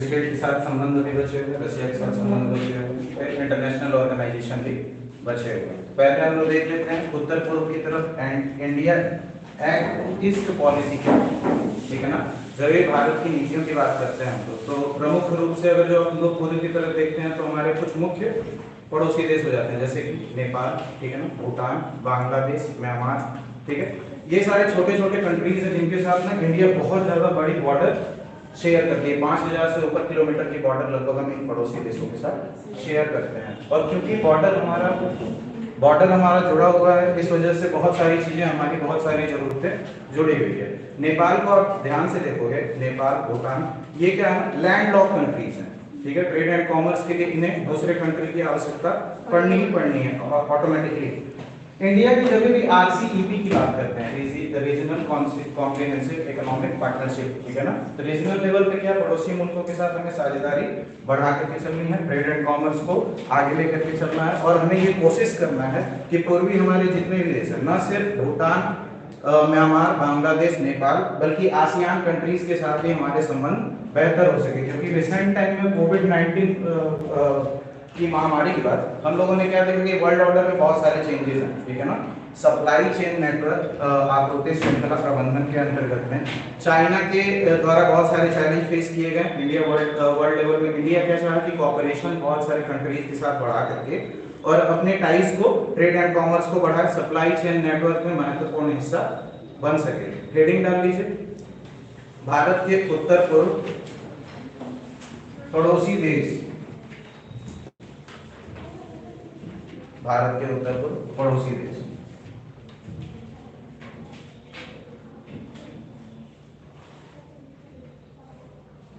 State के साथ संबंध भी बचे हुए, रशिया के साथ संबंध बचे हुए, इंटरनेशनल ऑर्गेनाइजेशन भी बचे हुए। पहले हम लोग देख लेते हैं उत्तर पूर्व की तरफ and India act east policy क्या है, ठीक है ना। जब ये भारत की नीतियों की बात करते हैं हम लोग, तो प्रमुख रूप से अगर जो हम लोग पूर्व की तरफ देखते हैं तो हमारे कुछ मुख्य पड़ोसी देश हो जाते हैं, जैसे कि नेपाल, ठीक है ना, भूटान, बांग्लादेश, म्यांमार, ठीक है। ये सारे छोटे छोटे कंट्रीज हैं जिनके साथ ना इंडिया बहुत ज्यादा बड़ी बॉर्डर शेयर करती है। 5000 से ऊपर किलोमीटर की बॉर्डर लगभग हम इन पड़ोसी देशों के साथ शेयर करते हैं। और क्योंकि बॉर्डर हमारा जुड़ा हुआ है, इस वजह से बहुत सारी चीजें, हमारी बहुत सारी जरूरतें जुड़ी हुई है। नेपाल को आप ध्यान से देखोगे, नेपाल, भूटान, ये क्या है, लैंड लॉक कंट्रीज हैं, ठीक है। ट्रेड एंड कॉमर्स के लिए इन्हें दूसरे कंट्री की आवश्यकता पड़नी ही पड़नी है ऑटोमेटिकली। इंडिया की जब भी आरसीईपी की बात करते हैं, रीजनल कॉम्प्रिहेंसिव इकोनॉमिक पार्टनरशिप, ठीक है ना, तो रीजनल लेवल पे क्या पड़ोसी मुल्कों के साथ हमें साझेदारी बढ़ा करके चलनी है, ट्रेड एंड कॉमर्स को आगे लेकर के चलना है। और हमें ये कोशिश करना है कि पूर्वी हमारे जितने भी देश हैं, न सिर्फ भूटान, म्यांमार, बांग्लादेश, नेपाल, बल्कि आसियान कंट्रीज के साथ भी हमारे संबंध बेहतर हो सके। क्योंकि रिसेंट टाइम में कोविड-19 की महामारी के बाद हम लोगों ने क्या देखा कि वर्ल्ड ऑर्डर में बहुत सारे चेंजेस हैं, ठीक है ना। सप्लाई चेन नेटवर्क, आपूर्ति श्रृंखला प्रबंधन के अंतर्गत में चाइना के द्वारा बहुत सारे चैलेंज फेस किए गए। इंडिया वर्ल्ड लेवल में इंडिया क्या चाहा कि कॉपरेशन बहुत सारे कंट्रीज के साथ बढ़ा करके और अपने टाइज को, ट्रेड एंड कॉमर्स को बढ़ाए, सप्लाई चेन नेटवर्क में महत्वपूर्ण हिस्सा बन सके। हेडिंग डाल लीजिए, भारत के उत्तर पूर्व पड़ोसी देश, भारत के उत्तर पूर्व पड़ोसी देश।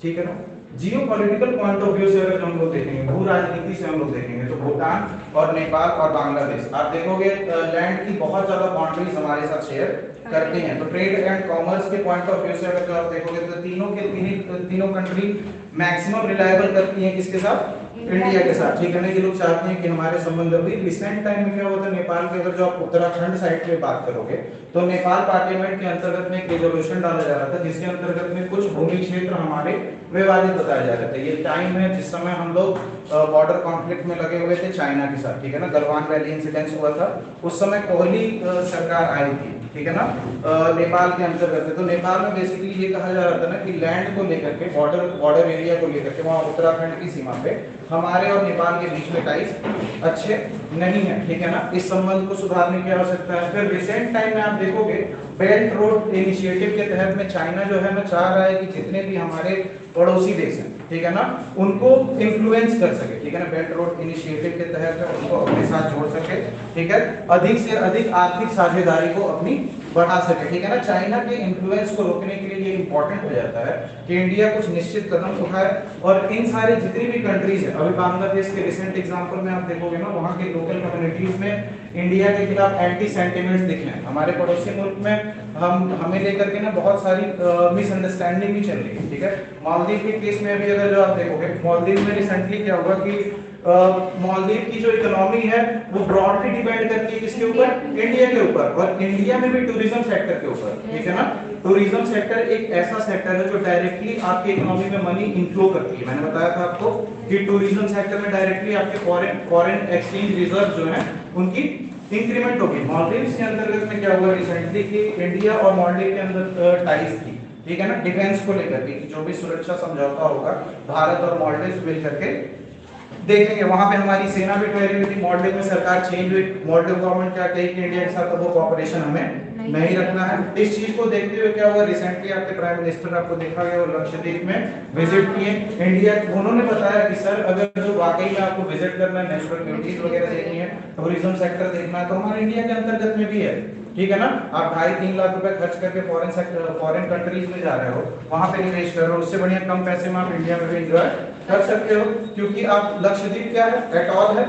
ठीक है ना। जियो पॉलिटिकल पॉइंट ऑफ व्यू से अगर हम लोग देखेंगे, भू राजनीति से हम लोग देखेंगे, तो भूटान और नेपाल और बांग्लादेश आप देखोगे लैंड की बहुत ज्यादा बाउंड्रीज हमारे साथ शेयर करते हैं। तो ट्रेड एंड कॉमर्स के पॉइंट ऑफ व्यू से अगर आप देखोगे तो तीनों कंट्री मैक्सिमम रिलायबल करती हैं किसके साथ, इंडिया के साथ, ठीक है ना। ये लोग चाहते हैं कि हमारे संबंध अभी रिसेंट टाइम में क्या हुआ था, नेपाल के अगर जो आप उत्तराखंड साइड पे बात करोगे तो नेपाल पार्लियामेंट के अंतर्गत में एक रेजोल्यूशन डाला जा रहा था जिसके अंतर्गत में कुछ भूमि क्षेत्र हमारे विवादित बताया जा रहा था। ये टाइम है जिस समय हम लोग बॉर्डर कॉन्फ्लिक्ट में लगे हुए थे चाइना के साथ, ठीक है ना। गलवान वैली इंसिडेंस हुआ था, उस समय कोहली सरकार आई थी, ठीक है ना, नेपाल के अंतर्गत। तो नेपाल में बेसिकली ये कहा जा रहा था ना कि लैंड को लेकर के, बॉर्डर एरिया को लेकर के, वहाँ उत्तराखंड की सीमा पे हमारे और नेपाल के बीच में टाइज अच्छे नहीं है, ठीक है ना। इस संबंध को सुधारने की आवश्यकता है। फिर रिसेंट टाइम में आप देखोगे बेल्ट रोड इनिशिएटिव के तहत में चाइना जो है ना चाह रहा है कि जितने भी हमारे पड़ोसी देश हैं, ठीक है ना, उनको इन्फ्लुएंस कर सके, ठीक है ना। बेल्ट रोड इनिशिएटिव के तहत में उनको अपने साथ जोड़ सके, ठीक है, अधिक से अधिक आर्थिक साझेदारी को अपनी बढ़ा सके, ठीक है ना। चाइना के इन्फ्लुएंस को रोकने के लिए ये इंपॉर्टेंट हो जाता है कि इंडिया कुछ निश्चित कदम उठाए। और इन सारे जितनी भी कंट्रीज है, अभी बांग्लादेश के रिसेंट एग्जांपल में आप देखोगे ना, वहाँ के लोकल कम्युनिटीज में इंडिया के खिलाफ एंटी सेंटिमेंट्स दिख रहे हैं। हमारे पड़ोसी मुल्क में हमें लेकर के ना बहुत सारी मिसअंडरस्टैंडिंग भी चल रही है, ठीक है। मालदीव के केस में भी अगर जो आप देखोगे, मालदीव में रिसेंटली क्या हुआ कि मालदीव की जो इकोनॉमी है वो ब्रॉडली डिपेंड करती है किसके ऊपर, इंडिया के ऊपर, और इंडिया में भी टूरिज्म सेक्टर के ऊपर, ठीक है ना। टूरिज्म सेक्टर एक ऐसा सेक्टर है जो डायरेक्टली आपकी इकोनॉमी में मनी इनफ्लो करती है। मैंने बताया था आपको कि टूरिज्म सेक्टर में डायरेक्टली आपके फॉरेन एक्सचेंज रिजर्व जो है उनकी इंक्रीमेंट होगी। मालदीव के अंतर्गत में क्या हुआ रिसेंटली कि इंडिया और मालदीव के अंदर टाइज थी, ठीक है ना, डिफेंस को लेकर के, जो भी सुरक्षा समझौता होगा भारत और मालदीव मिल करके देखेंगे। वहां पे हमारी सेना भी ठहरी हुई थी। मालदीव में सरकार चेंज हुई, मालदीव गवर्नमेंट क्या कही कि इंडिया के साथ अब वो कोऑपरेशन हमें नहीं रखना है। इस चीज को देखते हुए क्या हुआ, रिसेंटली आपके प्राइम मिनिस्टर आपको देखा गया और लक्षद्वीप में विजिट किए इंडिया। उन्होंने बताया कि सर अगर जो वाकई में आपको विजिट करना है, नेचुरल ब्यूटीज वगैरह देखनी है, टूरिज्म सेक्टर देखना है, तो हमारे इंडिया के अंतर्गत में भी है, ठीक है ना। आप 2.5-3 लाख रुपए खर्च करके फॉरेन कंट्रीज में जा रहे हो, वहां पे निवेश कर रहे हो, उससे बढ़िया कम पैसे में आप इंडिया में भी एंजॉय कर सकते हो। क्योंकि आप लक्षद्वीप क्या है, एटॉल है,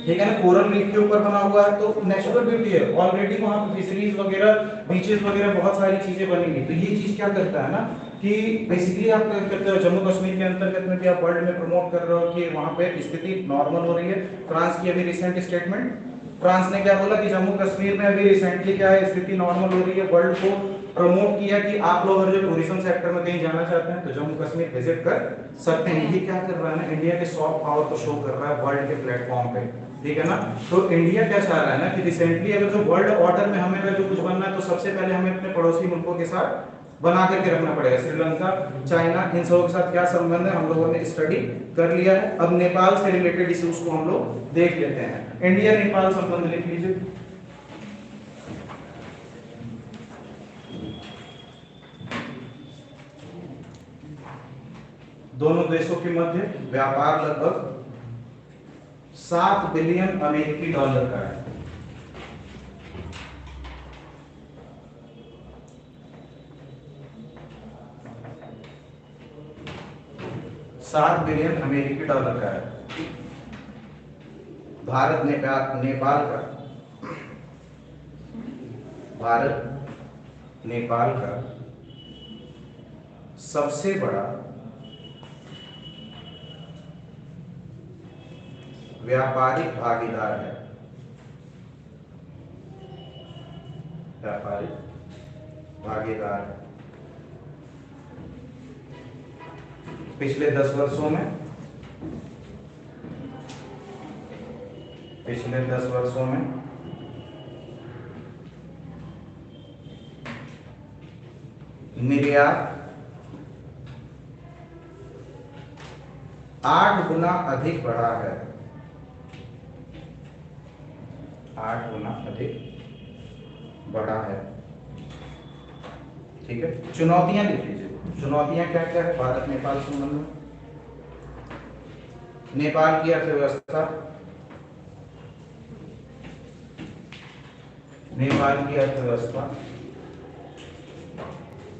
ठीक है ना, कोरल रीफ के ऊपर बना हुआ है, तो नेचुरल ब्यूटी है ऑलरेडी। वहां पे फिशरीज वगैरह, बीचेस वगैरह बहुत सारी चीजें बनेंगी। तो ये चीज क्या करता है ना कि बेसिकली आप क्या करते हो, जम्मू कश्मीर के अंतर्गत में भी आप वर्ल्ड में प्रमोट कर रहे हो कि वहां पे स्थिति नॉर्मल हो रही है। फ्रांस की अभी रिसेंट स्टेटमेंट, फ्रांस ने क्या बोला कि जम्मू कश्मीर में अभी रिसेंटली क्या है, स्थिति नॉर्मल हो रही है, वर्ल्ड को प्रमोट किया कि आप लोग अगर जो टूरिज्म सेक्टर में कहीं जाना चाहते हैं तो जम्मू कश्मीर विजिट कर सकते हैं। ये क्या कर रहा है ना, इंडिया के सॉफ्ट पावर को शो कर रहा है वर्ल्ड के प्लेटफॉर्म पे, ठीक है ना। तो इंडिया क्या चाह रहा है ना कि रिसेंटली अगर जो वर्ल्ड ऑर्डर में हमें अगर जो कुछ बनना है तो सबसे पहले हमें अपने पड़ोसी मुल्कों के साथ बना करके रखना पड़ेगा। श्रीलंका, चाइना, इन सबों के साथ क्या संबंध है हम लोगों ने स्टडी कर लिया है। अब नेपाल से रिलेटेड इश्यूज को हम लोग देख लेते हैं। इंडिया नेपाल संबंध लिख लीजिए। दोनों देशों के मध्य व्यापार लगभग 7 बिलियन अमेरिकी डॉलर का है। 7 बिलियन अमेरिकी डॉलर का है। भारत नेपाल का सबसे बड़ा व्यापारिक भागीदार है। पिछले 10 वर्षों में निर्यात 8 गुना अधिक बढ़ा है। 8 गुना अधिक बढ़ा है, ठीक है। चुनौतियां लिख लीजिए। चुनौतियां क्या क्या है भारत नेपाल संबंध में? नेपाल की अर्थव्यवस्था,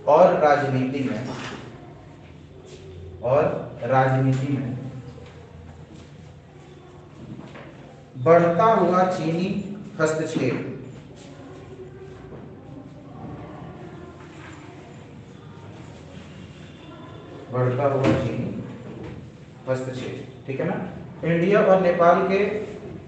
और राजनीति में बढ़ता हुआ चीनी हस्तक्षेप, ठीक है ना। इंडिया और नेपाल के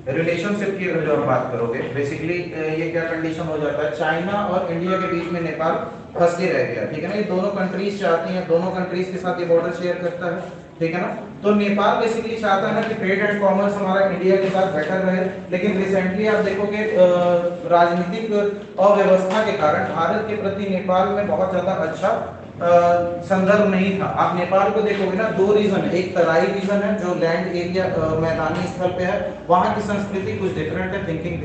रिलेशनशिप की अगर जो हम बात करोगे, बेसिकली ये क्या कंडीशन हो जाता है, चाइना और इंडिया के बीच में नेपाल फंस के रह गया, ठीक है ना। ये दोनों कंट्रीज चाहती हैं, दोनों कंट्रीज के साथ ये बॉर्डर शेयर करता है, ठीक है ना। तो नेपाल बेसिकली चाहता है ना कि ट्रेड एंड कॉमर्स हमारा इंडिया के साथ बेटर रहे, लेकिन रिसेंटली आप देखोगे राजनीतिक अव्यवस्था के कारण भारत के प्रति नेपाल में बहुत ज्यादा अच्छा संदर्भ नहीं था। आप नेपाल को देखोगे ना, 2 रीजन है। एक तराई रीजन है जो लैंड एरिया मैदानी स्थल पे है, वहां की संस्कृति कुछ डिफरेंट है, थिंकिंग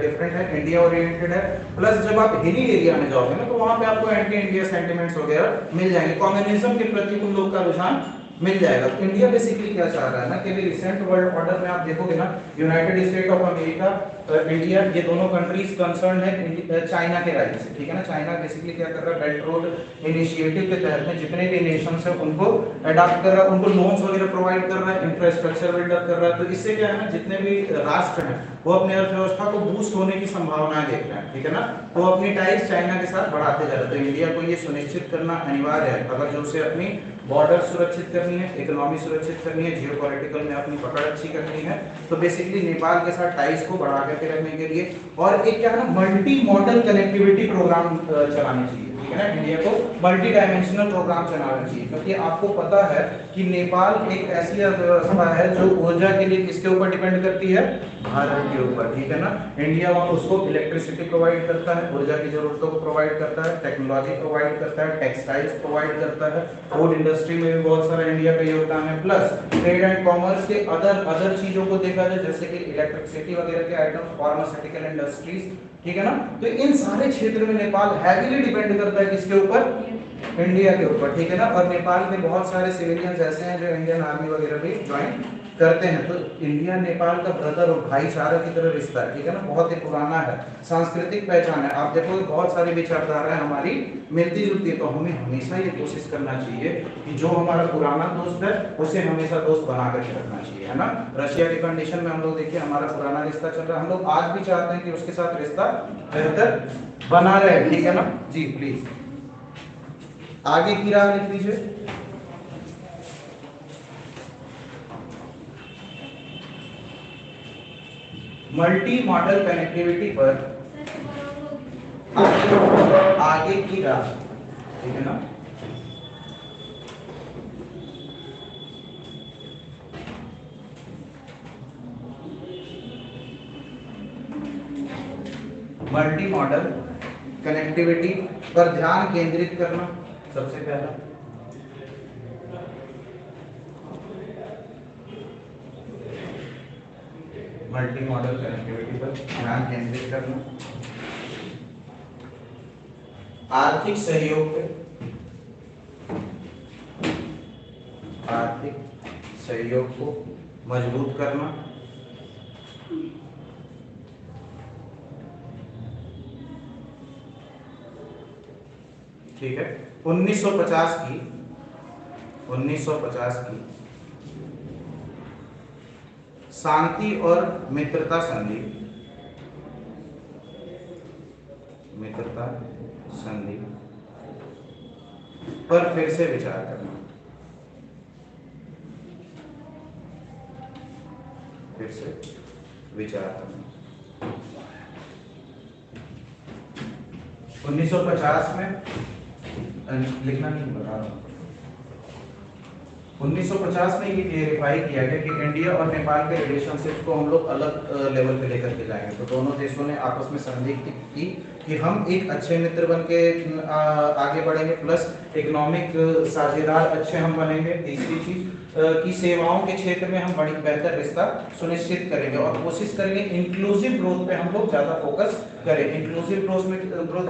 डिफरेंट है, इंडिया ओरिएंटेड है। प्लस जब आप हिली एरिया में जाओगे ना तो वहां पे आपको एंटी इंडिया सेंटिमेंट्स वगैरह मिल जाएंगे, कम्युनिज्म के प्रति उन लोग का रुझान मिल जाएगा। तो इंडिया बेसिकली क्या चाह रहा है ना कि रिसेंट वर्ल्ड ऑर्डर में आप देखोगे ना, United state of America, India, ये दोनों कंट्रीज कंसर्न है चाइना के राज्य से, ठीक है ना। चाइना बेसिकली क्या कर रहा है, बेल्ट रोड इनिशिएटिव के तहत में जितने भी नेशंस है उनको अडॉप्ट कर रहा है, उनको लोन्स वगैरह प्रोवाइड कर रहा है, इंफ्रास्ट्रक्चर बिल्डअप कर रहा है। तो इससे क्या है ना, जितने भी राष्ट्र हैं वो अपने अर्थव्यवस्था को बूस्ट होने की संभावनाएं देख रहे हैं, ठीक है ना। तो अपनी टाइज चाइना के साथ बढ़ाते जा रहे हैं। तो इंडिया को ये सुनिश्चित करना अनिवार्य है, अगर जो उसे अपनी बॉर्डर सुरक्षित करनी है, इकोनॉमी सुरक्षित करनी है, जियोपॉलिटिकल में अपनी पकड़ अच्छी करनी है, तो बेसिकली नेपाल के साथ टाइज को बढ़ा करके रखने के लिए और एक क्या है ना, मल्टी मॉडल कनेक्टिविटी प्रोग्राम चलाने चाहिए, ठीक है ना। इंडिया को मल्टी डायमेंशनल प्रोग्राम चलाना चाहिए, क्योंकि आपको पता है कि नेपाल एक ऐसी अर्थव्यवस्था है जो ऊर्जा के लिए किसके ऊपर डिपेंड करती है, भारत के ऊपर, ठीक है ना। इंडिया उसको इलेक्ट्रिसिटी प्रोवाइड करता है, ऊर्जा की जरूरतों को प्रोवाइड करता है, टेक्नोलॉजी प्रोवाइड करता है, टेक्सटाइल्स प्रोवाइड करता है, फूड इंडस्ट्री में भी बहुत सारा इंडिया का योगदान है। प्लस ट्रेड एंड कॉमर्स के अदर चीजों को देखा जाए, जैसे कि इलेक्ट्रिसिटी वगैरह के आइटम, फार्मास्यूटिकल इंडस्ट्रीज, ठीक है ना। तो इन सारे क्षेत्र में नेपाल हैवीली डिपेंड करता है किसके ऊपर, इंडिया के ऊपर, ठीक है ना। और नेपाल में बहुत सारे सिविलियंस ऐसे हैं जो इंडियन आर्मी वगैरह भी ज्वाइन करते हैं। तो इंडिया नेपाल का ब्रदर और भाईचारा की तरह रिश्ता है, ठीक है ना, बहुत ही पुराना है, सांस्कृतिक पहचान है। आप देखोगे बहुत सारी विचारधाराएं हमारी मिलती जुलती है। तो हमें हमेशा ये कोशिश करना चाहिए कि जो हमारा पुराना दोस्त है उसे हमेशा दोस्त बना करके रखना चाहिए, है ना। रशिया की कंडीशन में हम लोग देखिए, हमारा पुराना रिश्ता चल रहा है, हम लोग आज भी चाहते हैं कि उसके साथ रिश्ता बेहतर बना रहे, ठीक है ना जी। प्लीज आगे की राह लिख लीजिए। मल्टी मॉडल कनेक्टिविटी पर आगे की राह, ठीक है ना। मल्टी मॉडल कनेक्टिविटी पर ध्यान केंद्रित करना सबसे पहला, मल्टी मॉडल कनेक्टिविटी पर ध्यान केंद्रित करना, आर्थिक सहयोग पे, आर्थिक सहयोग को मजबूत करना, ठीक है। 1950 की शांति और मित्रता संधि, मित्रता संधि पर फिर से विचार करना, फिर से विचार करना। 1950 में लिखना नहीं बता रहा हूं। 1950 में ये क्लियरिफाई किया गया कि इंडिया और नेपाल के रिलेशनशिप को हम लोग अलग लेवल पे लेकर के जाएंगे। तो दोनों देशों ने आपस में संधि की कि हम एक अच्छे मित्र बन के आगे बढ़ेंगे, प्लस इकोनॉमिक साझेदार अच्छे हम बनेंगे। तीसरी चीज कि सेवाओं के क्षेत्र में हम बड़ी बेहतर रिश्ता सुनिश्चित करेंगे और कोशिश करेंगे इंक्लूसिव ग्रोथ पे हम लोग ज्यादा फोकस करें। इंक्लूसिव ग्रोथ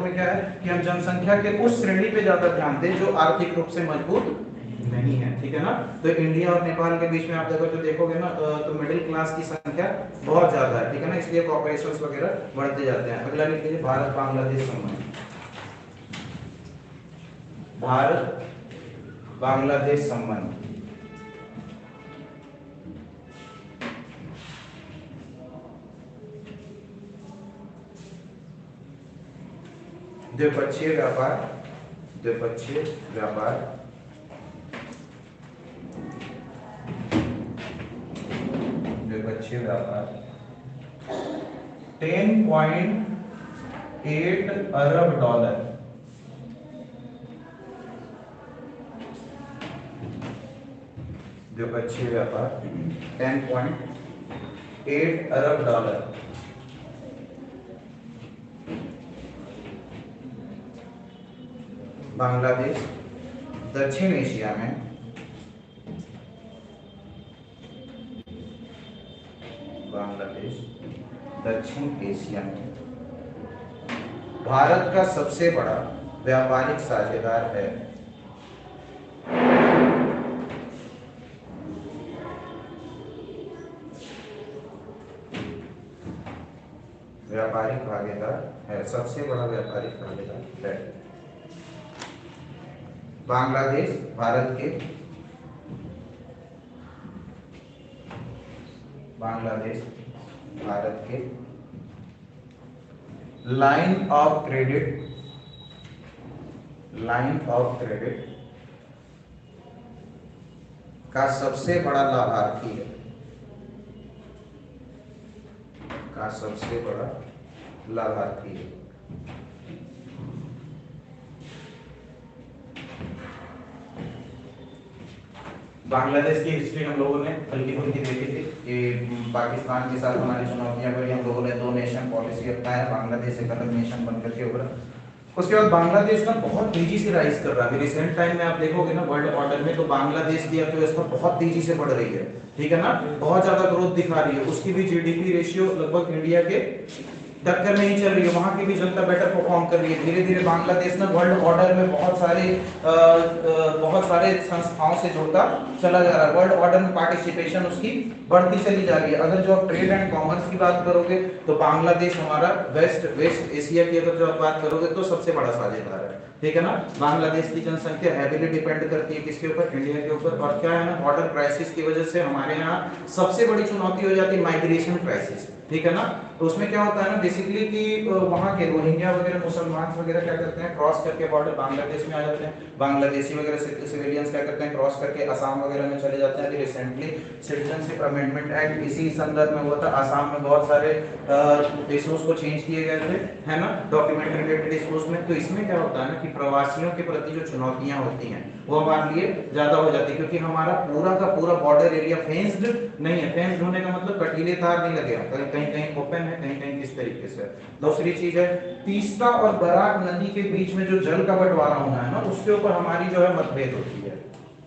में क्या है कि हम जनसंख्या के उस श्रेणी पे ज्यादा ध्यान दें जो आर्थिक रूप से मजबूत नहीं है, ठीक है ना। तो इंडिया और नेपाल के बीच में आप देखोगे ना तो मिडिल क्लास की संख्या बहुत ज्यादा है, ठीक है ना, इसलिए कॉर्पोरेशंस वगैरह बढ़ते जाते हैं। अगला लिख लीजिए भारत बांग्लादेश संबंध, भारत बांग्लादेश संबंध। द्विपक्षीय व्यापार, द्विपक्षीय व्यापार, द्विपक्षीय व्यापार 10.8 अरब डॉलर, द्विपक्षीय व्यापार 10.8 अरब डॉलर। बांग्लादेश दक्षिण एशिया में, बांग्लादेश दक्षिण एशिया में भारत का सबसे बड़ा व्यापारिक साझेदार है। व्यापारिक भागीदार है, सबसे बड़ा व्यापारिक भागीदार है। बांग्लादेश भारत के, बांग्लादेश भारत के line of credit, line of credit का सबसे बड़ा लाभार्थी है, का सबसे बड़ा लाभार्थी है। बांग्लादेश की हिस्ट्री हम लोगों ने हल्की फुल्की देखी थी कि पाकिस्तान के साथ हमारी चुनौतियां करी, हम लोगों ने दो नेशन पॉलिसी अपनाया, बांग्लादेश एक अलग नेशन बनकर के उभरा। उसके बाद बांग्लादेश ना बहुत तेजी से राइज कर रहा है। रिसेंट टाइम में आप देखोगे ना वर्ल्ड ऑर्डर में तो बांग्लादेश की अर्थव्यवस्था बहुत तेजी से बढ़ रही है, ठीक है ना, बहुत ज्यादा ग्रोथ दिखा रही है। उसकी भी जीडीपी रेशियो लगभग इंडिया के टक्कर में ही चल रही है, वहां की भी जनता बेटर परफॉर्म कर रही है। धीरे धीरे बांग्लादेश ना वर्ल्ड ऑर्डर में बहुत सारे संस्थाओं से जुड़ता चला जा रहा है। वर्ल्ड ऑर्डर में पार्टिसिपेशन उसकी बढ़ती चली जा रही है। अगर जो आप ट्रेड एंड कॉमर्स की बात करोगे तो बांग्लादेश हमारा वेस्ट एशिया की अगर जो आप बात करोगे तो सबसे बड़ा साझेदार है, ठीक है ना। बांग्लादेश की जनसंख्या हैवीली डिपेंड करती है किसके ऊपर, इंडिया के ऊपर। और क्या है ना, बॉर्डर क्राइसिस की वजह से हमारे यहाँ सबसे बड़ी चुनौती हो जाती है माइग्रेशन क्राइसिस, ठीक है ना। तो उसमें क्या होता है ना बेसिकली कि वहाँ के रोहिंग्या वगैरह मुसलमान वगैरह क्या करते हैं, क्रॉस करके बॉर्डर बांग्लादेश में आ जाते हैं, बांग्लादेशी वगैरह सिविलियंस क्या करते हैं, क्रॉस करके असम वगैरह में चले जाते हैं। अभी रिसेंटली सिटीजनशिप अमेंडमेंट एक्ट इसी संदर्भ में हुआ था, असम में बहुत सारे इश्यूज को चेंज किए गए थे, है ना, डॉक्यूमेंट रिलेटेड इश्यूज में। तो इसमें क्या होता है ना कि प्रवासियों के प्रति जो चुनौतियां होती हैं वो हमारे लिए ज्यादा हो जाती है, क्योंकि हमारा पूरा का पूरा बॉर्डर एरिया फेंस्ड नहीं है। फेंस्ड होने का मतलब कटीले तार नहीं लगे, कहीं कहीं ओपन है, कहीं कहीं किस तरीके से। दूसरी चीज है तीस्ता और बराक नदी के बीच में जो जल का बंटवारा होना है ना, उसके ऊपर हमारी जो है मतभेद होती है,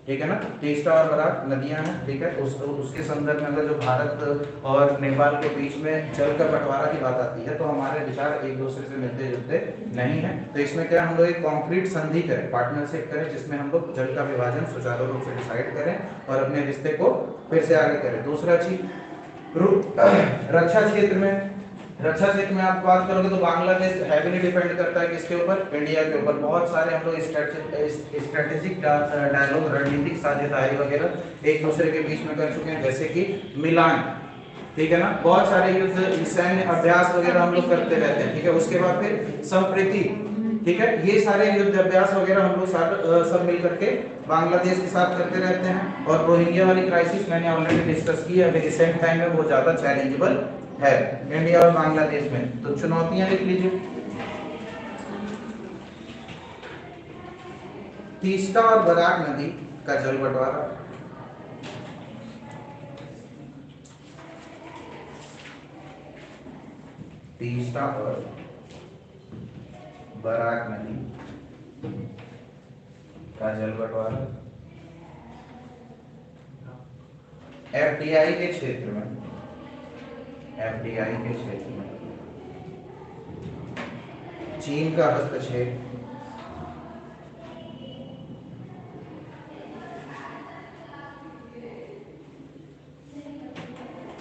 ठीक है ना। तीस्ता और बराक नदियां हैं, ठीक है, उसके संदर्भ में अगर जो भारत और नेपाल के बीच में जल का बंटवारा की बात आती है तो हमारे विचार एक दूसरे से मिलते जुलते नहीं है। तो इसमें क्या हम लोग एक कॉन्क्रीट संधि करें, पार्टनरशिप करें, जिसमें हम लोग जल का विभाजन सुचारू रूप से डिसाइड करें और अपने रिश्ते को फिर से आगे करें। दूसरा चीज रक्षा क्षेत्र में, रक्षा क्षेत्र में आप बात करोगे तो बांग्लादेश हैवीली डिपेंड करता है किसके ऊपर, इंडिया के ऊपर। बहुत सारे हम लोग स्ट्रेटेजिक डायलॉग, रणनीतिक साझेदारी वगैरह एक दूसरे के बीच में कर चुके हैं, जैसे कि मिलान, ठीक है ना, बहुत सारे युद्ध सैन्य अभ्यास वगैरह हम लोग करते रहते हैं, ठीक है। उसके बाद फिर संप्रीति, ठीक है, ये सारे युद्ध अभ्यास वगैरह हम लोग सब मिल करके बांग्लादेश के साथ करते रहते हैं। और रोहिंग्या वाली क्राइसिस मैंने ऑलरेडी डिस्कस की है, अभी रिसेंट टाइम में वो ज्यादा चैलेंजेबल है इंडिया और बांग्लादेश में। तो चुनौतियां लिख लीजिए, तीस्ता और बराक नदी का जल बंटवारा, तीस्ता और बराक नदी का जल बंटवारा, एफडीआई के क्षेत्र में, एफडीआई के क्षेत्र में चीन का हस्तक्षेप,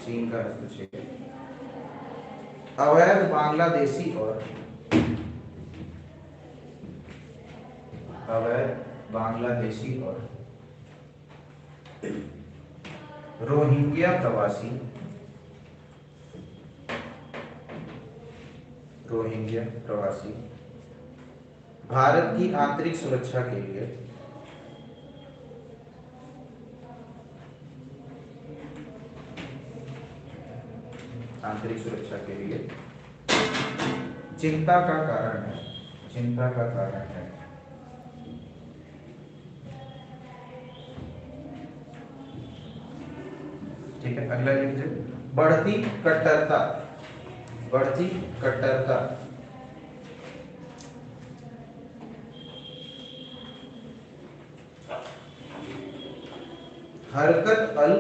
चीन का हस्तक्षेप, अवैध बांग्लादेशी और रोहिंग्या प्रवासी भारत की आंतरिक सुरक्षा के लिए चिंता का कारण है, ठीक है। अगला लिख लीजिए, बढ़ती कट्टरता, हरकत अल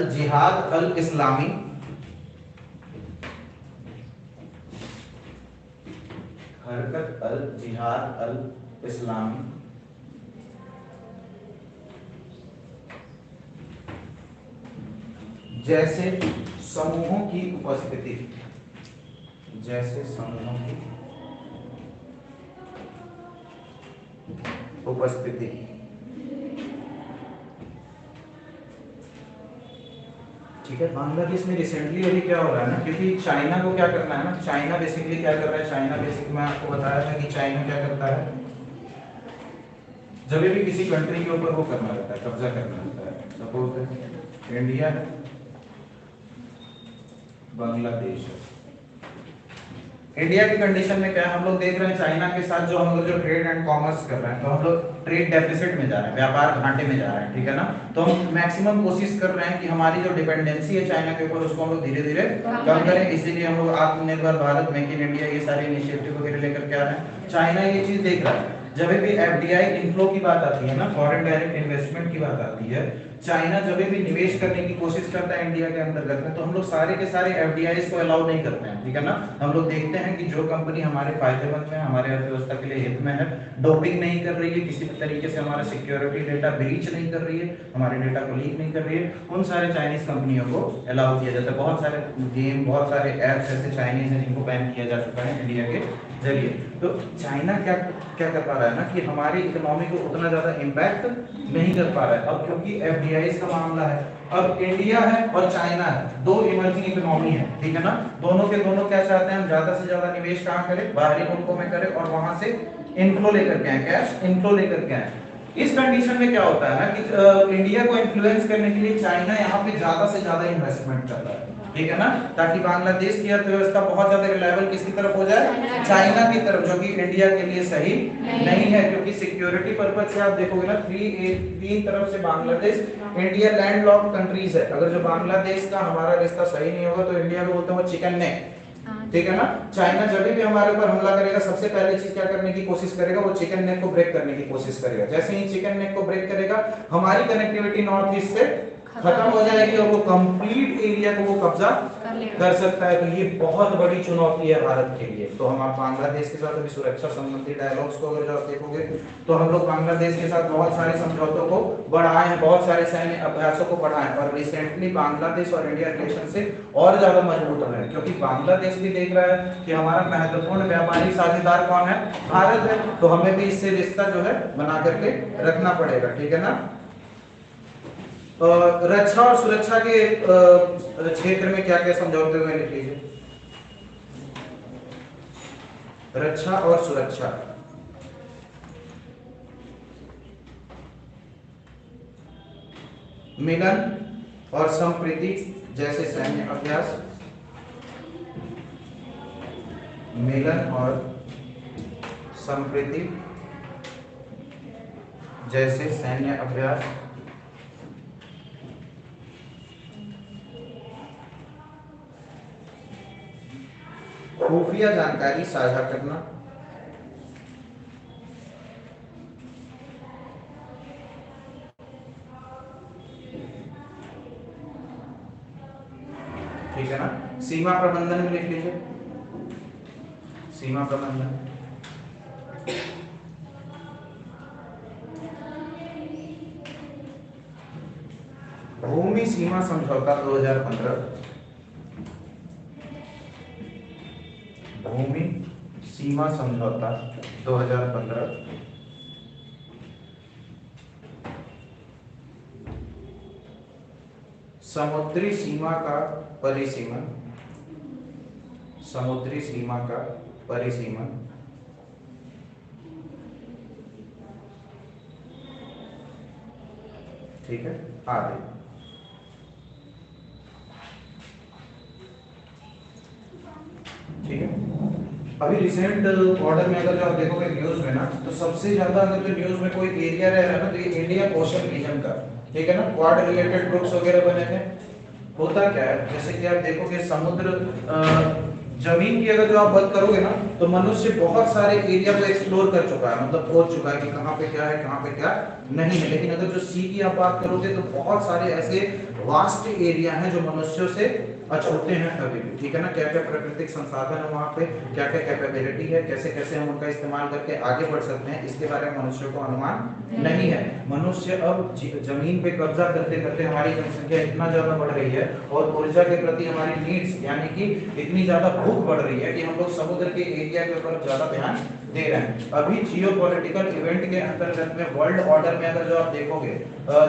जिहाद अल इस्लामी, जैसे समूहों की उपस्थिति, ठीक है। बांग्लादेश में रिसेंटली अभी क्या हो रहा है ना, क्योंकि चाइना को क्या करना है ना, चाइना बेसिकली क्या कर रहा है, चाइना बेसिकली मैं आपको बताया था कि चाइना क्या करता है, जब भी किसी कंट्री के ऊपर वो करना रहता है, कब्जा करना रहता है, सपोज इंडिया है, बांग्लादेश है। इंडिया की कंडीशन में क्या है, हम लोग देख रहे हैं चाइना के साथ जो हम लोग जो ट्रेड एंड कॉमर्स कर रहे हैं, तो हम लोग ट्रेड डेफिसिट में जा रहे हैं, व्यापार घाटे में जा रहे हैं, ठीक है ना। तो हम मैक्सिमम कोशिश कर रहे हैं कि हमारी जो डिपेंडेंसी है चाइना के ऊपर उसको हम लोग धीरे धीरे कम करें। इसीलिए हम लोग आत्मनिर्भर भारत, मेक इन इंडिया, ये सारे इनिशिएटिव वगैरह लेकर के आ रहे हैं। चाइना ये चीज देख रहा है जब भी एफडीआई इनफ्लो की बात आती है ना, फॉरेन डायरेक्ट इन्वेस्टमेंट की बात आती है, चाइना जब भी निवेश करने की कोशिश करता है इंडिया के अंतर्गत में, तो हम लोग सारे के सारे एफडीआई को अलाउ नहीं करते हैं, ठीक है ना। हम लोग देखते हैं कि जो कंपनी हमारे फायदेमंद है, हमारे अर्थव्यवस्था के लिए हित में है, डोपिंग नहीं कर रही है, किसी भी तरीके से हमारा सिक्योरिटी डेटा ब्रीच नहीं कर रही है, हमारे डेटा को लीक नहीं कर रही है, उन सारे चाइनीज कंपनियों को अलाउ किया जाता है। बहुत सारे गेम, बहुत सारे ऐप्स ऐसे चाइनीज हैं जिनको बैन किया जा चुका है इंडिया के जरिए। तो चाइना क्या क्या कर पा रहा है ना कि हमारी इकोनॉमी को उतना ज्यादा इम्पैक्ट नहीं कर पा रहा है। अब क्योंकि एफडीआई का मामला है, अब इंडिया है और चाइना है, दो इमर्जिंग इकोनॉमी है, ठीक है ना। दोनों के दोनों क्या चाहते हैं, हम ज्यादा से ज्यादा निवेश कहाँ करें, बाहरी मुल्कों में करें और वहां से इनफ्लो लेकर के आए, कैश इनफ्लो लेकर के आए। इस कंडीशन में क्या होता है ना कि इंडिया को इन्फ्लुएंस करने के लिए चाइना यहाँ पे ज्यादा से ज्यादा इन्वेस्टमेंट करता है, ठीक है ना, ताकि बांग्लादेश की अर्थव्यवस्था बहुत ज्यादा रिलायबल किसकी तरफ हो जाए, चाइना की तरफ, जो कि इंडिया के लिए सही नहीं है। क्योंकि सिक्योरिटी पर्पज से आप देखोगे ना, तीन तरफ से बांग्लादेश, इंडिया लैंडलॉक्ड कंट्रीज है। अगर जो बांग्लादेश का हमारा रिश्ता सही नहीं होगा तो इंडिया को बोलते हैं वो चिकन नेक, ठीक है ना। चाइना जब भी हमारे ऊपर हमला करेगा, सबसे पहले चीज क्या करने की कोशिश करेगा, वो चिकन नेक को ब्रेक करने की कोशिश करेगा। जैसे ही चिकन नेक को ब्रेक करेगा, हमारी कनेक्टिविटी नॉर्थ ईस्ट से खत्म हो जाएगी और वो कंप्लीट एरिया को वो कब्जा कर सकता है। तो ये बहुत बड़ी चुनौती है भारत के लिए। तो हम आप बांग्लादेश के साथ अभी सुरक्षा संबंधी डायलॉग्स को अगर आप देखोगे तो हम लोग बांग्लादेश के साथ बहुत सारे समझौतों को बढ़ाए हैं, बहुत सारे सैन्य अभ्यासों को बढ़ाए हैं, और रिसेंटली बांग्लादेश और इंडिया रिलेशन से और ज्यादा मजबूत हो रहे हैं। क्योंकि बांग्लादेश भी देख रहा है कि हमारा महत्वपूर्ण व्यापारिक साझेदार कौन है, भारत है। तो हमें भी इससे रिश्ता जो है बना करके रखना पड़ेगा, ठीक है ना। रक्षा और सुरक्षा के क्षेत्र में क्या क्या समझौते हुए लिख लीजिए। रक्षा और सुरक्षा, मिलन और संप्रीति जैसे सैन्य अभ्यास, मिलन और संप्रीति जैसे सैन्य अभ्यास, खुफिया जानकारी साझा करना, ठीक है ना। सीमा प्रबंधन में लिख लीजिए, सीमा प्रबंधन, भूमि सीमा समझौता 2015, भूमि सीमा समझौता 2015, समुद्री सीमा का परिसीमन, समुद्री सीमा का परिसीमन, ठीक है, आदि। ठीक है। अभी रिसेंट ऑर्डर में अगर जो आप देखोगे न्यूज में ना, तो सबसे ज्यादा अगर जो न्यूज में कोई एरिया रह रहा है ना, तो ये इंडियन ओशन रीजन का, ठीक है ना। क्वाड रिलेटेड ग्रुप्स वगैरह बने थे। होता क्या है, जैसे कि आप देखोगे समुद्र, जमीन की अगर जो आप बात करोगे ना, तो मनुष्य बहुत सारे एरिया को एक्सप्लोर कर चुका है, मतलब खोज चुका है कि कहाँ पे क्या है, कहाँ पे क्या नहीं है। लेकिन अगर जो सी की आप बात करोगे तो बहुत सारे ऐसे वास्ट एरिया हैं जो मनुष्यों से अछूते हैं अभी भी, ठीक है ना। क्या क्या प्राकृतिक संसाधन है वहाँ पे, क्या क्या कैपेबिलिटी है, कैसे कैसे हम उनका इस्तेमाल करके आगे बढ़ सकते हैं, इसके बारे में मनुष्य को अनुमान नहीं है। मनुष्य अब जमीन पे कब्जा करते करते हमारी जनसंख्या इतना ज्यादा बढ़ रही है और ऊर्जा के प्रति हमारी नीड्स यानी कि इतनी ज्यादा भूख बढ़ रही है कि हम लोग समुद्र के एरिया के ऊपर ज्यादा ध्यान दे रहे हैं। अभी जियोपॉलिटिकल इवेंट के अंतर्गत में वर्ल्ड ऑर्डर में अगर जो आप देखोगे,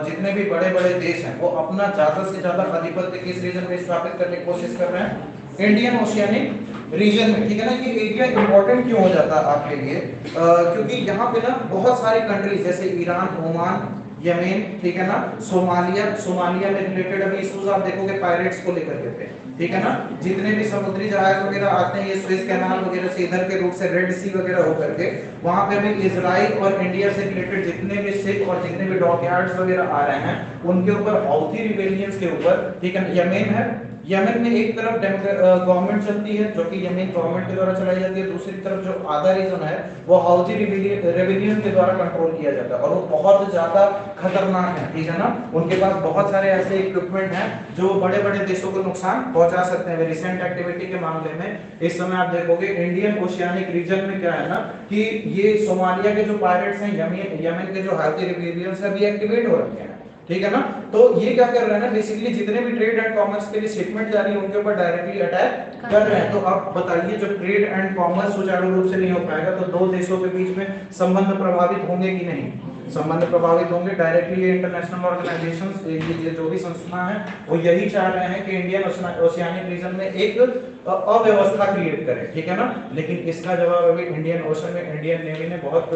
जितने भी बड़े बड़े देश हैं वो अपना ज्यादा से ज्यादा आधिपत्य किस रीजन में स्थापित करने की कोशिश कर रहे हैं, इंडियन ओशियानिक रीजन में, ठीक है ना। ये एरिया इंपॉर्टेंट क्यों हो जाता है आपके लिए, क्योंकि यहाँ पे ना बहुत सारे कंट्रीज जैसे ईरान, ओमान, यमेन, ठीक है ना, सोमालिया में रिलेटेड अभी इश्यूज आप देखोगे पायरेट्स को लेकर के थे, ठीक है ना। जितने भी समुद्री जहाज वगैरह आते हैं ये स्वेज कैनाल वगैरह से, इधर के रूट से रेड सी वगैरह होकर के वहां पे अभी इजराइल और इंडिया से रिलेटेड जितने भी शिप और जितने भी डॉकयार्ड्स वगैरह आ रहे हैं उनके ऊपर हौथी रिबेलियंस के ऊपर, ठीक है, यमेन है, यमन में एक तरफ गवर्नमेंट चलती है जो कि यमन गवर्नमेंट के द्वारा चलाई जाती है, दूसरी तरफ जो आधा रीजन है वो हाउजी रेवेन्यू के द्वारा कंट्रोल किया जाता है और वो बहुत ज्यादा खतरनाक है, ठीक है ना। उनके पास बहुत सारे ऐसे इक्विपमेंट हैं जो बड़े बड़े देशों को नुकसान पहुंचा सकते हैं। रिसेंट एक्टिविटी के मामले में इस समय आप देखोगे इंडियन ओशियानिक रीजन में क्या है ना कि ये सोमालिया के जो पायरेट्स हैं, यमन के जो हाउथी रिबेलियंस है अभी एक्टिवेट हो रखे हैं, ठीक है ना। तो ये क्या कर रहे हैं ना, बेसिकली जितने भी ट्रेड एंड कॉमर्स के लिए शिपमेंट जा रही है उनके ऊपर डायरेक्टली अटैक कर रहे हैं। तो आप बताइए जब ट्रेड एंड कॉमर्स सुचारू रूप से नहीं हो पाएगा तो दो देशों के बीच में संबंध प्रभावित होंगे कि नहीं, संबंध प्रभावित होंगे डायरेक्टली। ये इंटरनेशनल ऑर्गेनाइजेशंस, ये जो भी संस्था है वो यही चाह रहे हैं कि इंडियन ओशियानिक रीजन में एक अव्यवस्था क्रिएट करें, ठीक है ना। लेकिन इसका जवाब अभी इंडियन ओशन में इंडियन नेवी ने बहुत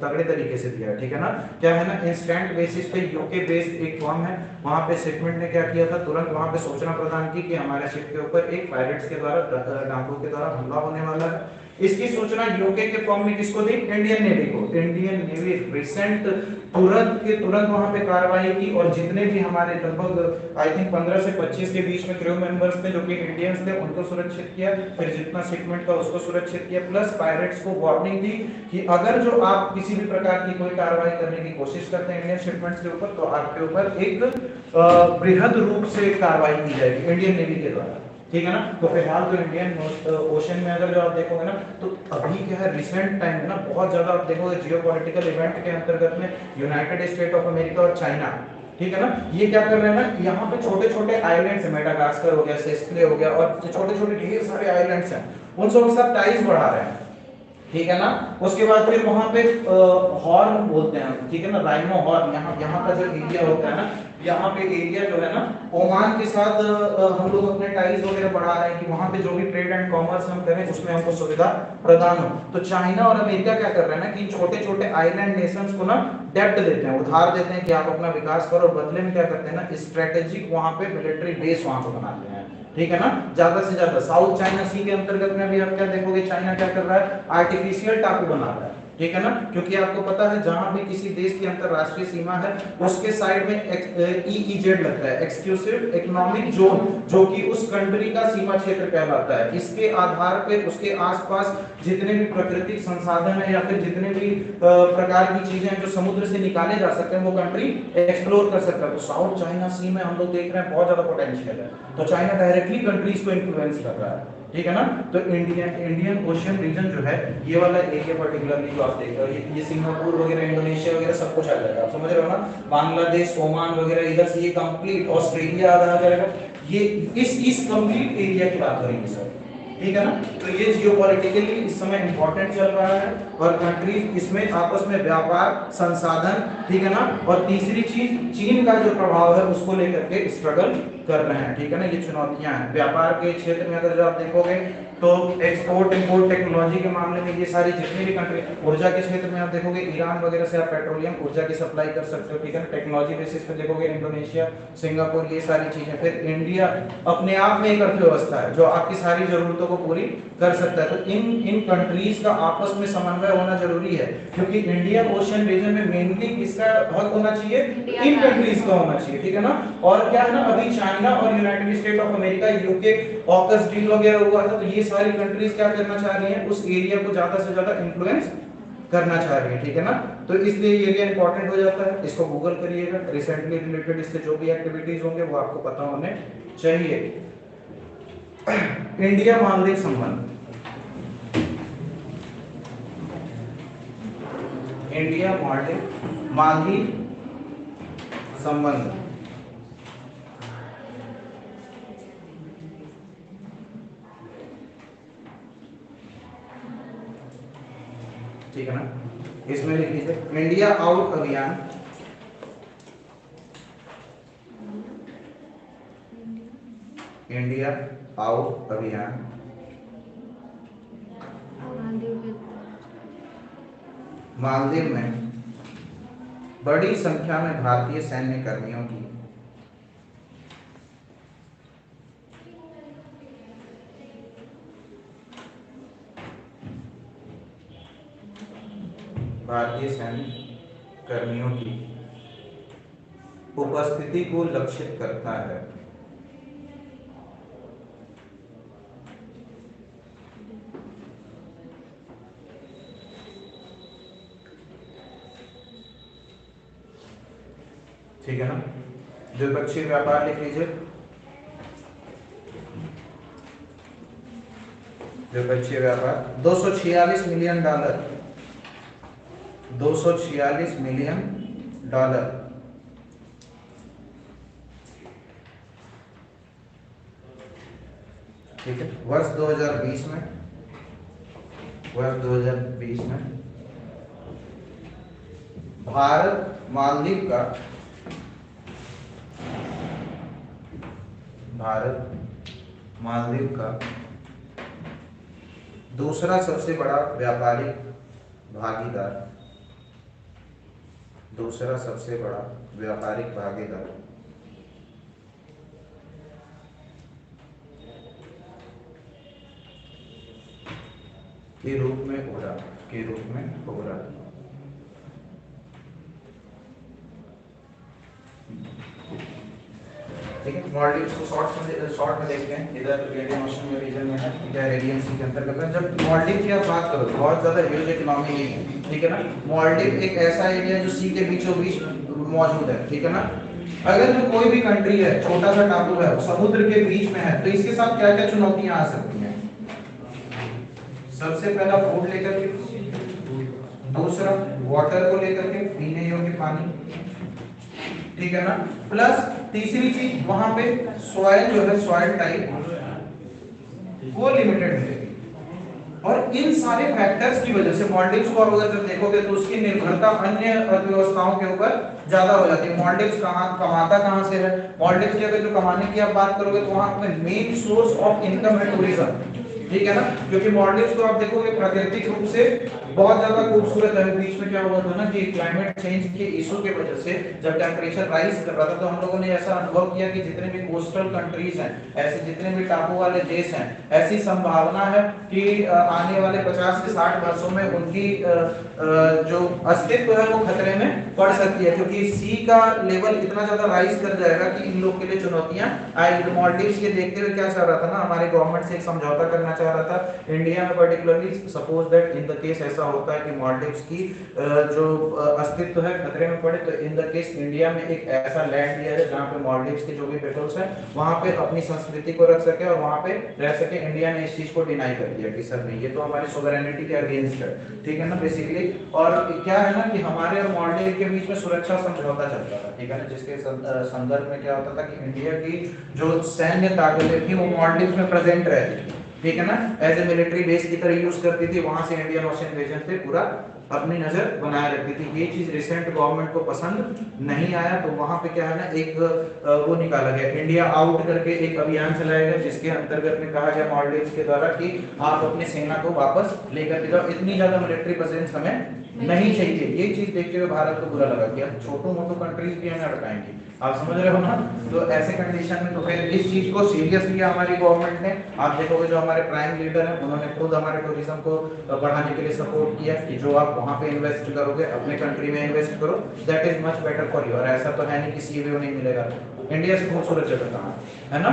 तगड़े तरीके से दिया है, ठीक है ना। क्या है ना, इंस्टेंट बेसिस पे यूके बेस्ड एक फर्म है, वहां पे शिपमेंट ने क्या किया था, तुरंत वहां पे सूचना प्रदान की कि हमारे शिप के ऊपर एक पायरेट्स के द्वारा डाकुओं के द्वारा हमला होने वाला है। इसकी सूचना यूके के फर्म ने किसको दी, इंडियन नेवी को। इंडियन नेवी रिसेंट तुरंत वहां पे कार्रवाई की और जितने भी हमारे लगभग आई थिंक 15 से 25 के बीच में क्रू मेंबर्स थे जो कि इंडियंस थे उनको सुरक्षित किया, फिर जितना शिपमेंट था उसको सुरक्षित किया, प्लस पायरेट्स को वार्निंग दी कि अगर जो आप किसी भी प्रकार की कोई कार्रवाई करने की कोशिश करते हैं इंडियन शिपमेंट्स के ऊपर तो आपके ऊपर एक बृहद रूप से कार्रवाई की जाएगी इंडियन नेवी के द्वारा, ठीक है ना। तो फिलहाल तो इंडियन ओशन में अगर जो आप देखोगे ना तो अभी क्या है, रिसेंट टाइम में ना बहुत ज्यादा आप देखोगे जियोपॉलिटिकल इवेंट के अंतर्गत में यूनाइटेड स्टेट ऑफ अमेरिका और चाइना, ठीक है ना, ये क्या कर रहे हैं ना, यहाँ पे छोटे छोटे आइलैंड्स है, मेडागास्कर हो गया, सेस्ले हो गया और छोटे छोटे ढेर सारे आइलैंड्स हैं, उन सब के साथ टाइज बढ़ा रहे हैं, ठीक है ना। उसके बाद फिर वहां पे हॉर्न बोलते हैं, ठीक है ना, राइनो हॉर्न, यहाँ का जो एरिया होता है ना, यहाँ पे एरिया जो है ना ओमान के साथ हम लोग अपने टाइज वगैरह बढ़ा रहे हैं कि वहां पे जो भी ट्रेड एंड कॉमर्स हम करें उसमें हमको सुविधा प्रदान हो। तो चाइना और अमेरिका क्या कर रहे हैं ना कि छोटे छोटे आइलैंड नेशंस को ना डेप्ट देते हैं, उधार देते हैं कि आप अपना विकास करो, बदले में क्या करते हैं ना स्ट्रेटेजिक वहां पे मिलिट्री बेस वहां पे बनाते हैं, ठीक है ना, ज्यादा से ज्यादा। साउथ चाइना सी के अंतर्गत में भी आप क्या देखोगे, चाइना क्या कर रहा है, आर्टिफिशियल टापू बना रहा है, ठीक है ना, क्योंकि आपको पता है जहां भी किसी देश की अंतरराष्ट्रीय सीमा है उसके साइड में EEZ लगता है, एक्सक्लूसिव इकोनॉमिक जोन, जो कि उस कंट्री का सीमा क्षेत्र कहलाता है। इसके आधार पे उसके आसपास जितने भी प्राकृतिक संसाधन है या फिर जितने भी प्रकार की चीजें हैं जो समुद्र से निकाले जा सकते हैं वो कंट्री एक्सप्लोर कर सकता है। तो साउथ चाइना सी में हम लोग देख रहे हैं बहुत ज्यादा पोटेंशियल है, तो चाइना डायरेक्टली कंट्रीज को इन्फ्लुएंस कर रहा है, ठीक है ना। तो इंडियन ओशियन रीजन जो है ये वाला एरिया पर्टिकुलरली जो आप देख रहे हो ये सिंगापुर वगैरह, इंडोनेशिया वगैरह सब कुछ आ जाएगा, आप समझ रहे हो ना, बांग्लादेश, ओमान वगैरह इधर से ये कंप्लीट ऑस्ट्रेलिया आ जाएगा, ये इस कंप्लीट एरिया की बात करेंगे सर, ठीक है ना। तो ये जियोपॉलिटिकली इस समय इंपॉर्टेंट चल रहा है और कंट्रीज इसमें आपस में व्यापार, संसाधन, ठीक है ना, और तीसरी चीज चीन का जो प्रभाव है उसको लेकर के स्ट्रगल कर रहे हैं, ठीक है ना। ये चुनौतियां हैं व्यापार के क्षेत्र में, अगर जो आप देखोगे तो एक्सपोर्ट इंपोर्ट टेक्नोलॉजी के मामले में ये सारी जितनी भी कंट्री, ऊर्जा के क्षेत्र में आप देखोगे ईरान वगैरह से आप पेट्रोलियम ऊर्जा की सप्लाई कर सकते हो, ठीक है ना। टेक्नोलॉजी बेसिस पे देखोगे इंडोनेशिया, सिंगापुर, ये सारी चीजें। फिर इंडिया अपने आप में एक अर्थव्यवस्था है जो आपकी सारी जरूरतों को पूरी कर सकता है। तो इन कंट्रीज का आपस में समन्वय होना जरूरी है, क्योंकि इंडियन ओशियन रीजन में मेनली किसका हक होना चाहिए, इन कंट्रीज का होना चाहिए, ठीक है ना। और क्या है ना, अभी चाइना और United state of America, UK AUKUS deal वगैरह हुआ था, तो ये सारी कंट्रीज क्या करना चाह रही हैं, उस एरिया को ज्यादा से ज्यादा इन्फ्लुएंस करना चाह रही है, ठीक है ना। तो इसलिए ये एरिया इंपॉर्टेंट हो जाता है, इसको गूगल करिएगा, रिसेंटली रिलेटेड इससे जो भी एक्टिविटीज होंगे वो आपको पता होने चाहिए। इंडिया मालदीव संबंध, इंडिया मालदीव संबंध, ठीक है ना। इसमें लिख लीजिए इंडिया आउट अभियान, इंडिया आउट अभियान मालदीव में बड़ी संख्या में भारतीय सैन्य कर्मियों की उपस्थिति को लक्षित करता है। ठीक है ना। द्विपक्षीय व्यापार लिख लीजिए, द्विपक्षीय व्यापार $246 मिलियन, $246 मिलियन। ठीक है, वर्ष 2020 में, वर्ष 2020 में भारत मालदीव का, भारत मालदीव का दूसरा सबसे बड़ा व्यापारिक भागीदार, दूसरा सबसे बड़ा व्यापारिक भागीदार के रूप में उभरा, के रूप में उभरा। ठीक है, मॉलडीव्स को शॉर्ट में देखते हैं, इधर इंडियन ओशन में रीजन में है, ठीक है, एरेबियन सी के अंतर्गत है। जब मॉलडीव की आप बात करो, बहुत ज्यादा ह्यूज इकोनॉमी नहीं है, ठीक है ना। मॉलडीव एक ऐसा एरिया जो सी के बीचों बीच मौजूद है, ठीक है ना। अगर जो कोई भी कंट्री है, छोटा सा टापू है, समुद्र के बीच में है, तो इसके साथ क्या क्या चुनौतियां आ सकती हैं? सबसे पहला फूड लेकर के, दूसरा वाटर को लेकर के, पीने योग्य पानी, ठीक है ना। प्लस तीसरी चीज वहां पे सॉइल जो है, सॉइल टाइप वो लिमिटेड मिलेगी। और इन सारे फैक्टर्स की वजह से मॉलडीव्स को अगर जब देखोगे तो उसकी निर्भरता अन्य अर्थव्यवस्थाओं के ऊपर ज्यादा हो जाती है। मॉलडीव्स कमाता कहां से है? मॉलडीव्स की अगर जो कमाने की आप बात करोगे तो वहां पे मेन सोर्स ऑफ इनकम है टूरिज्म, ठीक है ना। क्योंकि मॉलडीव्स को आप देखोगे प्राकृतिक रूप से बहुत ज्यादा खूबसूरत है। बीच में क्या हुआ था ना कि क्लाइमेट चेंज के इशू के वजह से जब टेम्परेचर राइज कर रहा था तो हम लोगों ने ऐसा अनुभव किया कि जितने भी कोस्टल कंट्रीज हैं, ऐसे जितने भी टापू वाले देश हैं, ऐसी संभावना है कि आने वाले 50 से 60 वर्षों में उनकी जो अस्तित्व है वो खतरे में पड़ सकती है, क्योंकि सी का लेवल इतना ज्यादा राइज कर जाएगा कि इन लोग के लिए चुनौतियां आएगी। मॉलडीव्स के देखते हुए क्या चाह रहा था ना, हमारे गवर्नमेंट से एक समझौता करना चाह रहा था इंडिया में, particularly suppose that in the case ऐसा होता है कि मॉलडीव्स की जो अस्तित्व है खतरे में पड़े, तो इन द केस इंडिया में एक ऐसा लैंड दिया जाए जहां पे मॉलडीव्स के जो भी पीपल्स हैं वहां पे अपनी संस्कृति को रख सके और वहां पे रह सके। इंडिया ने इस चीज को डिनाई कर दिया कि सर नहीं, ये तो हमारी सोवरेनिटी के अगेंस्ट है, ठीक है ना, बेसिकली। और क्या है ना कि हमारे और मॉलडीव के बीच में सुरक्षा समझौता चलता था, ठीक है ना, जिसके संदर्भ में क्या होता था कि इंडिया की जो सैन्य ताकतें थी वो मॉलडीव में प्रेजेंट रहती थी, ठीक है ना, एज ए मिलिट्री बेस की तरह यूज करती थी। वहां से इंडियन ओशन रीजन पे पूरा अपनी नजर बनाए रखती थी। ये चीज रिसेंट गवर्नमेंट को पसंद नहीं आया, तो वहां पे क्या है ना, एक वो निकाला गया, इंडिया आउट करके एक अभियान चलाया गया, जिसके अंतर्गत में कहा गया मॉलडीव्स के द्वारा कि आप अपनी सेना को वापस लेकर के जाओ, इतनी ज्यादा मिलिट्री प्रेजेंस हमें नहीं चाहिए। ये चीज देखते हुए भारत को बुरा लगा कि अब छोटो मोटो कंट्रीज भी हमें हटाएंगे, आप समझ रहे हो ना। तो ऐसे कंडीशन में तो फिर इस चीज को सीरियस लिया हमारी गवर्नमेंट ने। आप देखोगे जो हमारे प्राइम लीडर हैं उन्होंने खुद हमारे टूरिज्म को बढ़ाने के लिए सपोर्ट किया कि जो आप वहां पे इन्वेस्ट करोगे अपने कंट्री में इन्वेस्ट करो, that is much better for you. और ऐसा तो है नहीं कि सीवीओ नहीं मिलेगा, इंडिया से खूबसूरत जगह कहाँ है ना।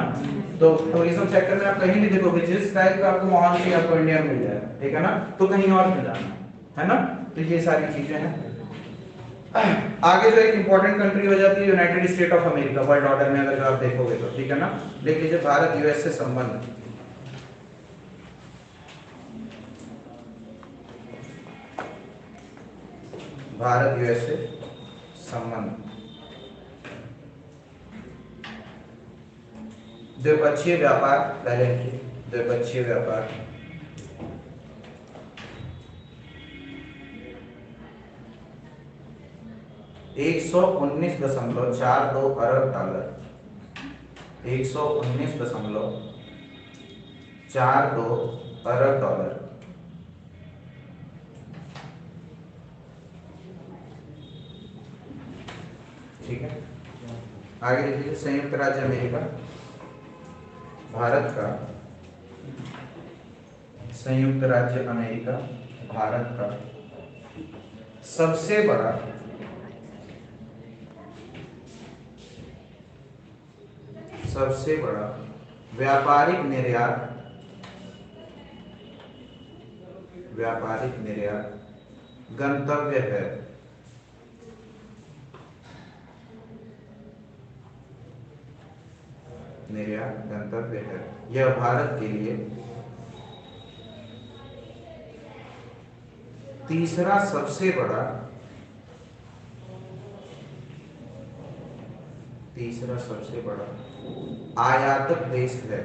तो टूरिज्म सेक्टर में आप कहीं भी देखोगे जिस टाइप का आपको माहौल चाहिए आपको इंडिया में मिल जाएगा, ठीक है ना, तो कहीं और मिल जाना है ना। तो ये सारी चीजें हैं। आगे जो एक इंपॉर्टेंट कंट्री हो जाती है United state of America, world order में अगर जो आप देखोगे तो, ठीक है ना। देख लीजिए भारत यूएस से संबंध, भारत यूएस से संबंध, द्विपक्षीय व्यापार, पहले द्विपक्षीय व्यापार, $119.42 अरब, $119.42 अरब। ठीक है, आगे देखिए संयुक्त राज्य अमेरिका, भारत का संयुक्त राज्य अमेरिका भारत का सबसे बड़ा व्यापारिक निर्यात गंतव्य है। निर्यात गंतव्य है। यह भारत के लिए तीसरा सबसे बड़ा आयातक देश है।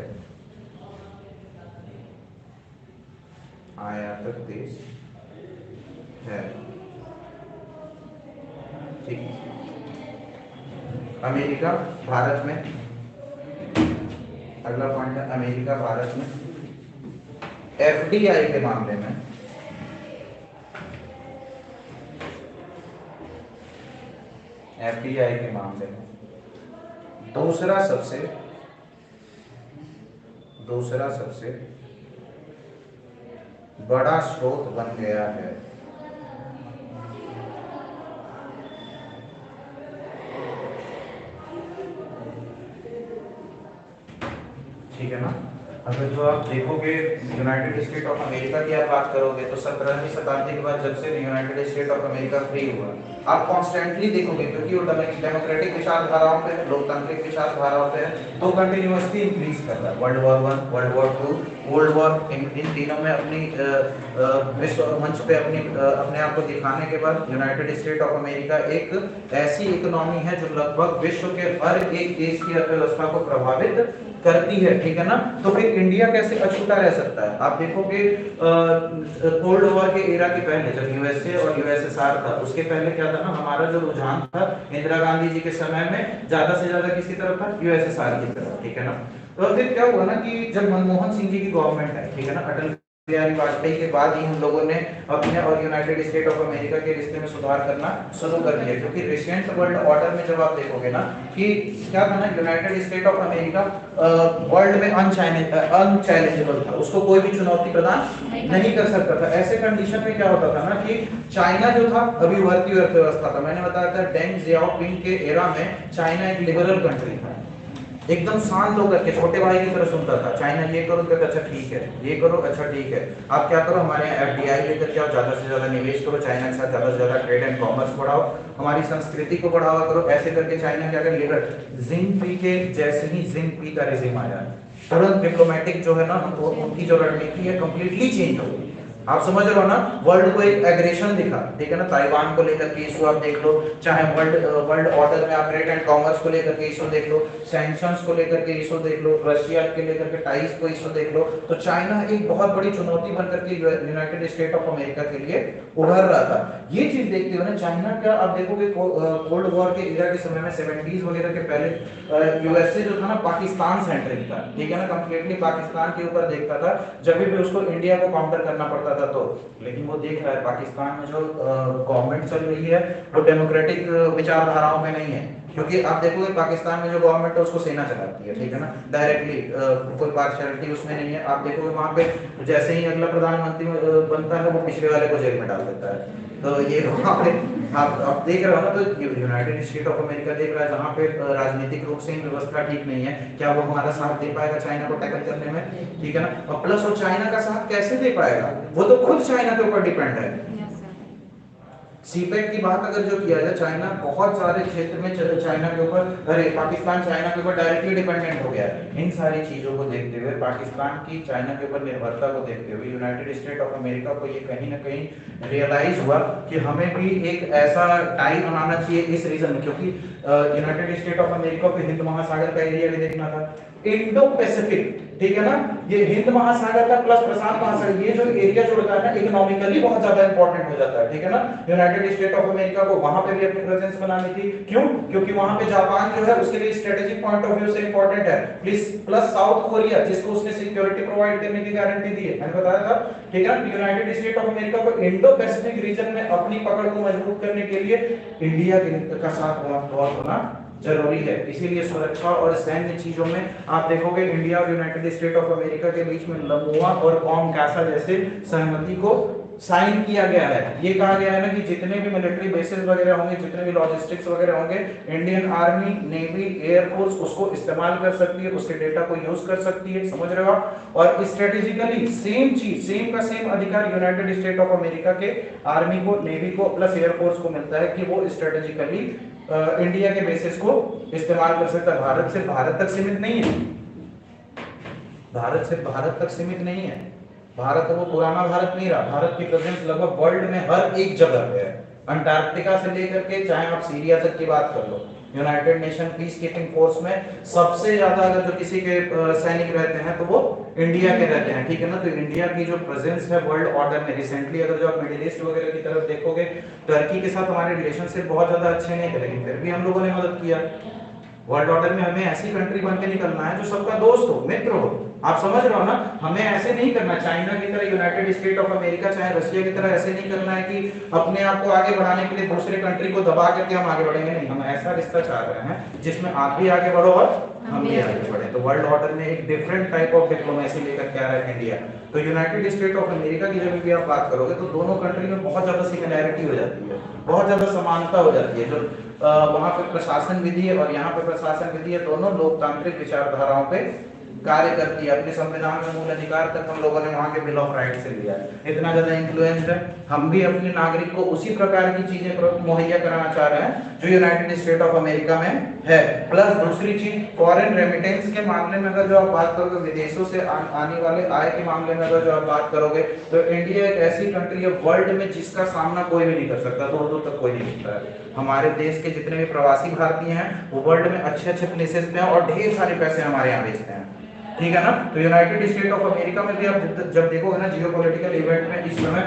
आयातक देश है। ठीक। अमेरिका भारत में, अगला पॉइंट है अमेरिका भारत में एफडीआई के मामले में दूसरा सबसे बड़ा स्रोत बन गया है। ठीक है ना। अगर जो आप देखोगे यूनाइटेड स्टेट ऑफ अमेरिका की आप बात करोगे तो 17वीं शताब्दी के बाद जब से United state of America free हुआ, आप कॉन्स्टेंटली देखोगे क्योंकि वो डेमोक्रेटिक विचारधाराओं पे, लोकतांत्रिक विचारधाराओं पे तो कंटिन्यूअसली इंक्रीज कर रहा है। World war 1, world war 2, cold war, इन तीनों में अपनी विश्व मंच पे अपने आप को दिखाने के बाद यूनाइटेड स्टेट ऑफ अमेरिका एक ऐसी इकोनॉमी है जो लगभग विश्व के हर एक देश की अर्थव्यवस्था को प्रभावित करती है। ठीक है ना। तो फिर इंडिया कैसे अछूता रह सकता है? आप देखोगे कोल्ड वॉर के एरा के पहले जब यूएसए और यूएसएसआर था, उसके पहले क्या था ना, हमारा जो रुझान था इंदिरा गांधी जी के समय में ज्यादा से ज्यादा किसकी तरफ था? यूएसएसआर की तरफ। ठीक है ना। तो फिर क्या हुआ ना कि जब मनमोहन सिंह जी की गवर्नमेंट है, ठीक है ना, अटल बिहारी वाजपेयी के बाद ही हम लोगों ने अपने और यूनाइटेड स्टेट ऑफ अमेरिका के रिश्ते में सुधार करना शुरू कर दिया। क्योंकि रिसेंट वर्ल्ड ऑर्डर में जब आप देखोगे ना कि क्या था ना, United state of America world में अनचैलेंजेबल था, उसको कोई भी चुनौती प्रदान नहीं कर सकता था। ऐसे कंडीशन में क्या होता था ना कि चाइना जो था अभी उभरती अर्थव्यवस्था था। मैंने बताया था डेंग जियाओपिंग के एरा में चाइना एक लिबरल कंट्री था, एकदम शांत होकर के छोटे भाई की तरह सुनता था। चाइना ये करो तो अच्छा ठीक है, ये करो अच्छा ठीक है, आप क्या करो हमारे यहाँ एफडीआई लेकर के आओ, ज्यादा से ज्यादा निवेश करो, चाइना के साथ ज्यादा से ज्यादा ट्रेड एंड कॉमर्स बढ़ाओ, हमारी संस्कृति को बढ़ावा करो। ऐसे करके चाइना क्या कर लेकर जिंगपी के जैसे ही जिंगपी का रेजिम आया, तुरंत डिप्लोमेटिक जो है ना उनकी जो रणनीति है कंप्लीटली चेंज हो गई। आप समझ रहे हो ना, वर्ल्ड को एक एग्रेशन दिखा। ठीक है ना। ताइवान को लेकर के इशू आप देख लो, चाहे वर्ल्ड ऑर्डर में आप ट्रेड एंड कॉमर्स को लेकर के इशू देख लो, सैंक्शंस को लेकर के इशू देख लो, रशिया के लेकर के टाइज को इशू देख लो, तो चाइना एक बहुत बड़ी चुनौती बनकर के यूनाइटेड स्टेट ऑफ अमेरिका के लिए उभर रहा था। ये चीज देखते हुए ना चाइना का आप देखोगे कोल्ड वॉर के इरा के समय में 70s वगैरह के पहले यूएसए जो था ना पाकिस्तान सेंट्रिक था। ठीक है ना, कंप्लीटली पाकिस्तान के ऊपर देखता था जब भी उसको इंडिया को काउंटर करना पड़ता था तो। लेकिन वो देख रहा है पाकिस्तान में जो गवर्नमेंट चल रही है वो डेमोक्रेटिक विचारधाराओं में नहीं है। क्योंकि आप देखोगे पाकिस्तान में जो गवर्नमेंट है उसको सेना चलाती है। ठीक है ना, डायरेक्टली कोई पार्शियलिटी उसमें नहीं है। आप देखोगे वहां पे जैसे ही अगला प्रधानमंत्री बनता है वो पिछले वाले को जेल में डाल देता है। तो ये वहां पे आप देख रहे हो ना, तो यूनाइटेड स्टेट ऑफ अमेरिका देख रहा है जहां पे राजनीतिक रूप से व्यवस्था ठीक नहीं है, क्या वो हमारा साथ दे पाएगा चाइना को टैकल करने में? ठीक है ना। और प्लस वो चाइना का साथ कैसे दे पाएगा, वो तो खुद चाइना के ऊपर डिपेंड है। सीपेक की बात अगर जो किया जाए, चाइना बहुत सारे क्षेत्र में चाइना के ऊपर, अरे पाकिस्तान चाइना के ऊपर डायरेक्टली डिपेंडेंट हो गया है। इन सारी चीजों को देखते हुए, पाकिस्तान की चाइना के ऊपर निर्भरता को देखते हुए यूनाइटेड स्टेट ऑफ अमेरिका को ये कहीं ना कहीं रियलाइज हुआ कि हमें भी एक ऐसा टाई बनाना चाहिए इस रीजन में। क्योंकि यूनाइटेड स्टेट ऑफ अमेरिका को हिंद महासागर का एरिया भी देखना था, इंडो पैसिफिक। ठीक है ना, ये हिंद महासागर का प्लस प्रशांत महासागर, ये जो एरिया जुड़ता है ना इकोनॉमिकली बहुत ज्यादा इंपॉर्टेंट हो जाता है। ठीक है ना, यूनाइटेड स्टेट ऑफ अमेरिका को वहां पे भी अपनी प्रेजेंस बनानी थी। क्यों? क्योंकि वहां पे जापान जो है उसके लिए स्ट्रेटेजिक पॉइंट ऑफ व्यू से इंपॉर्टेंट है। प्लस साउथ कोरिया जिसको उसने सिक्योरिटी प्रोवाइड करने की गारंटी दी है, मैंने बताया था। ठीक है ना, यूनाइटेड स्टेट ऑफ अमेरिका को इंडो पैसिफिक रीजन में अपनी पकड़ को मजबूत करने के लिए इंडिया का साथ बहुत होना जरूरी है। इसीलिए सुरक्षा और सैन्य चीजों में आप देखोगे इंडिया और यूनाइटेड स्टेट ऑफ अमेरिका के बीच में लमुआ और कॉम कैसा जैसे सहमति को साइन किया गया है। ये कहा गया है ना कि जितने भी मिलिट्री बेसेस वगैरह होंगे, जितने भी लॉजिस्टिक्स वगैरह होंगे, इंडियन आर्मी, नेवी, एयरफोर्स उसको इस्तेमाल कर सकती है, उसके डेटा को यूज कर सकती है। समझ रहे हो आप? और स्ट्रेटेजिकली सेम चीज, सेम का सेम अधिकार यूनाइटेड स्टेट ऑफ अमेरिका के आर्मी को, नेवी को प्लस एयरफोर्स को मिलता है कि वो स्ट्रेटेजिकली इंडिया के बेसिस को इस्तेमाल कर सकता है। भारत सिर्फ भारत तक सीमित नहीं है। भारत सिर्फ भारत तक सीमित नहीं है। भारत वो पुराना भारत नहीं रहा, भारत की प्रेजेंस लगभग वर्ल्ड में हर एक जगह पे है। अंटार्कटिका से लेकर के चाहे आप सीरिया तक की बात कर लो, United Nation peace keeping force में सबसे ज्यादा अगर जो किसी के सैनिक रहते हैं तो वो इंडिया के रहते हैं, ठीक है ना। तो इंडिया की जो प्रेजेंस है वर्ल्ड ऑर्डर में रिसेंटली, अगर जो आप मिडिल ईस्ट वगैरह की तरफ देखोगे, टर्की के साथ हमारे रिलेशनशिप बहुत ज्यादा अच्छे नहीं थे, लेकिन फिर भी हम लोगों ने मदद किया। वर्ल्ड ऑर्डर में हमें ऐसी कंट्री बन के निकलना है जो सबका दोस्त हो, मित्र हो। आप समझ रहे हो ना, हमें ऐसे नहीं करना चाइना की तरह, यूनाइटेड स्टेट ऑफ अमेरिका चाहे रशिया की तरह ऐसे नहीं करना है कि अपने आप को आगे बढ़ाने के लिए दूसरे कंट्री को दबा करके हम आगे बढ़ेंगे। नहीं, हम ऐसा रिश्ता चाह रहे हैं जिसमें आप भी आगे बढ़ो और हम भी आगे बढ़े। तो वर्ल्ड ऑर्डर में एक डिफरेंट टाइप ऑफ डिप्लोमेसी लेकर के आ रहा है इंडिया। तो यूनाइटेड स्टेट ऑफ अमेरिका की जब भी आप बात करोगे तो दोनों कंट्री में बहुत ज्यादा सिमिलैरिटी हो जाती है, बहुत ज्यादा समानता हो जाती है। जो वहां पे प्रशासन विधि है और यहाँ पे प्रशासन विधि है, दोनों लोकतांत्रिक विचारधाराओं पे कार्य करती है। अपने संविधान में मूल अधिकार तक हम लोगों ने वहां के बिल ऑफ राइट से लिया है। इतना ज्यादा इन्फ्लुएंस्ड है, हम भी अपने नागरिक को उसी प्रकार की चीजें मुहैया कराना चाह रहे हैं जो यूनाइटेड स्टेट ऑफ अमेरिका में है। प्लस दूसरी चीज, फॉरेन रेमिटेंस के मामले में अगर जो आप बात करोगे, विदेशों से आने वाले आय के मामले में अगर जो आप बात करोगे, तो इंडिया एक ऐसी कंट्री है वर्ल्ड में जिसका सामना कोई भी नहीं कर सकता, दूर दूर तक कोई नहीं करता है। हमारे देश के जितने भी प्रवासी भारतीय हैं वो वर्ल्ड में अच्छे अच्छे प्लेसेस पे हैं और ढेर सारे पैसे हमारे यहाँ भेजते हैं, ठीक है ना। तो यूनाइटेड स्टेट ऑफ अमेरिका में भी आप जब देखोगे ना जियोपॉलिटिकल इवेंट में, इस समय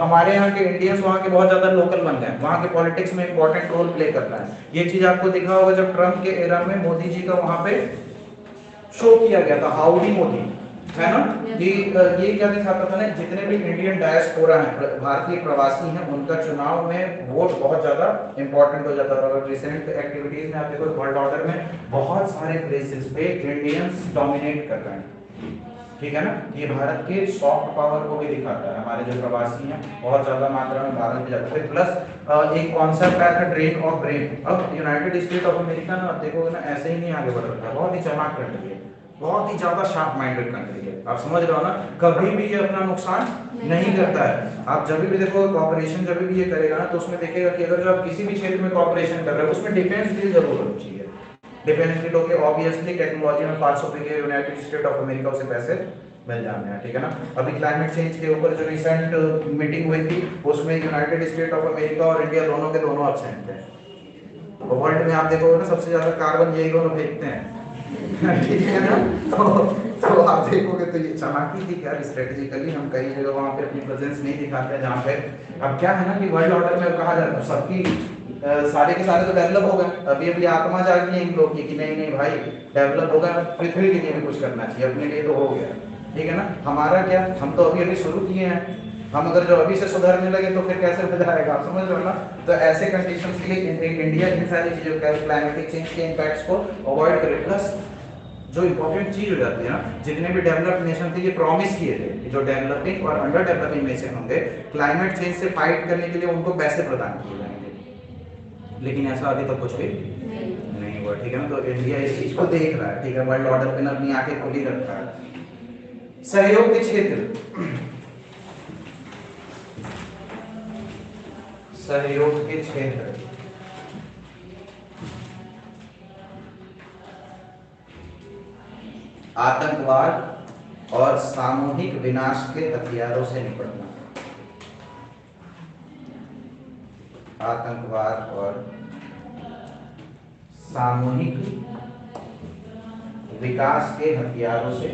हमारे यहाँ के इंडियंस वहाँ के बहुत ज्यादा लोकल बन गए, वहाँ के पॉलिटिक्स में इंपॉर्टेंट रोल प्ले करता है। ये चीज आपको दिखा होगा जब ट्रम्प के एरा में मोदी जी का वहाँ पे शो किया गया था, हाउडी मोदी, है ना। ये क्या दिखाता था ना, जितने भी इंडियन डायस्पोरा हैं, भारतीय प्रवासी हैं, उनका चुनाव में वोट बहुत ज्यादा इंपॉर्टेंट हो जाता था। और रिसेंट एक्टिविटीज में आप देखो वर्ल्ड ऑर्डर में बहुत सारे प्लेसेस पे इंडियंस डोमिनेट कर रहे हैं, ठीक है ना। ये भारत के सॉफ्ट पावर को भी दिखाता है, हमारे जो प्रवासी हैं बहुत ज्यादा मात्रा में भारत में जाते हैं। प्लस एक कॉन्सेप्ट आया था ड्रेन ऑफ ब्रेन। अब यूनाइटेड स्टेट ऑफ अमेरिका ना, आप देखोगे ना, ऐसे ही नहीं आगे बढ़ रहा है, बहुत ही चालाक कंट्री है, बहुत ही ज्यादा शार्प माइंडेड कंट्री है। आप समझ रहे हो ना, कभी भी ये अपना नुकसान नहीं करता है। आप जब भी देखो कॉर्पोरेशन जब भी ये करेगा ना, तो उसमें देखेगा कि अगर जो आप किसी भी क्षेत्र में कॉर्पोरेशन कर रहे हो उसमें डिफेंस डील जरूर होनी चाहिए। डिफेंस डील होके ऑब्वियसली टेक्नोलॉजी में 500 के यूनाइटेड स्टेट ऑफ अमेरिका उसे पैसे मिल जाने हैं, ठीक है ना। अभी क्लाइमेट चेंज के ऊपर जो रिसेंट मीटिंग हुई थी उसमें यूनाइटेड स्टेट ऑफ अमेरिका और इंडिया दोनों के दोनों एब्सेंट थे। और वर्ल्ड में आप देखोगे ना, सबसे ज्यादा कार्बन यही दोनों फेंकते हैं, ठीक है ना। तो आप देखोगे तो ये चालाकी थी क्या, स्ट्रेटेजिकली हम कई जगह वहां पे अपनी प्रेजेंस नहीं दिखाते हैं जहां पे। अब क्या है ना कि वर्ल्ड ऑर्डर में कहा जाता है सबकी सारे के सारे तो डेवलप हो गए, अभी अभी आत्मा जागी है इन लोग की कि नहीं नहीं भाई डेवलप हो गया, पृथ्वी के लिए भी कुछ करना चाहिए, अपने लिए तो हो गया, ठीक है ना। हमारा क्या, हम तो अभी अभी शुरू किए हैं, हम अगर जो अभी से सुधरने लगे तो फिर कैसे हो जाएगा, आप समझ रहे हो ना। तो ऐसे कंडीशंस के लिए इंडिया इन सारी चीजों का क्लाइमेटिक चेंज के इंपैक्ट्स को अवॉइड करे। प्लस जो इंपॉर्टेंट चीज हो जाती है ना, जितने भी डेवलप्ड नेशन थे ये प्रॉमिस किए थे कि जो डेवलपिंग और अंडर डेवलपिंग नेशन होंगे क्लाइमेट चेंज से फाइट करने के लिए उनको पैसे प्रदान किए जाएंगे, लेकिन ऐसा अभी तक कुछ भी नहीं हुआ, ठीक है ना। तो इंडिया इस चीज को देख रहा है, ठीक है, वर्ल्ड ऑर्डर पे ना अपनी आंखें खुली रखता है। सहयोग के क्षेत्र, सहयोग के क्षेत्र आतंकवाद और सामूहिक विनाश के हथियारों से निपटना, आतंकवाद और सामूहिक विकास के हथियारों से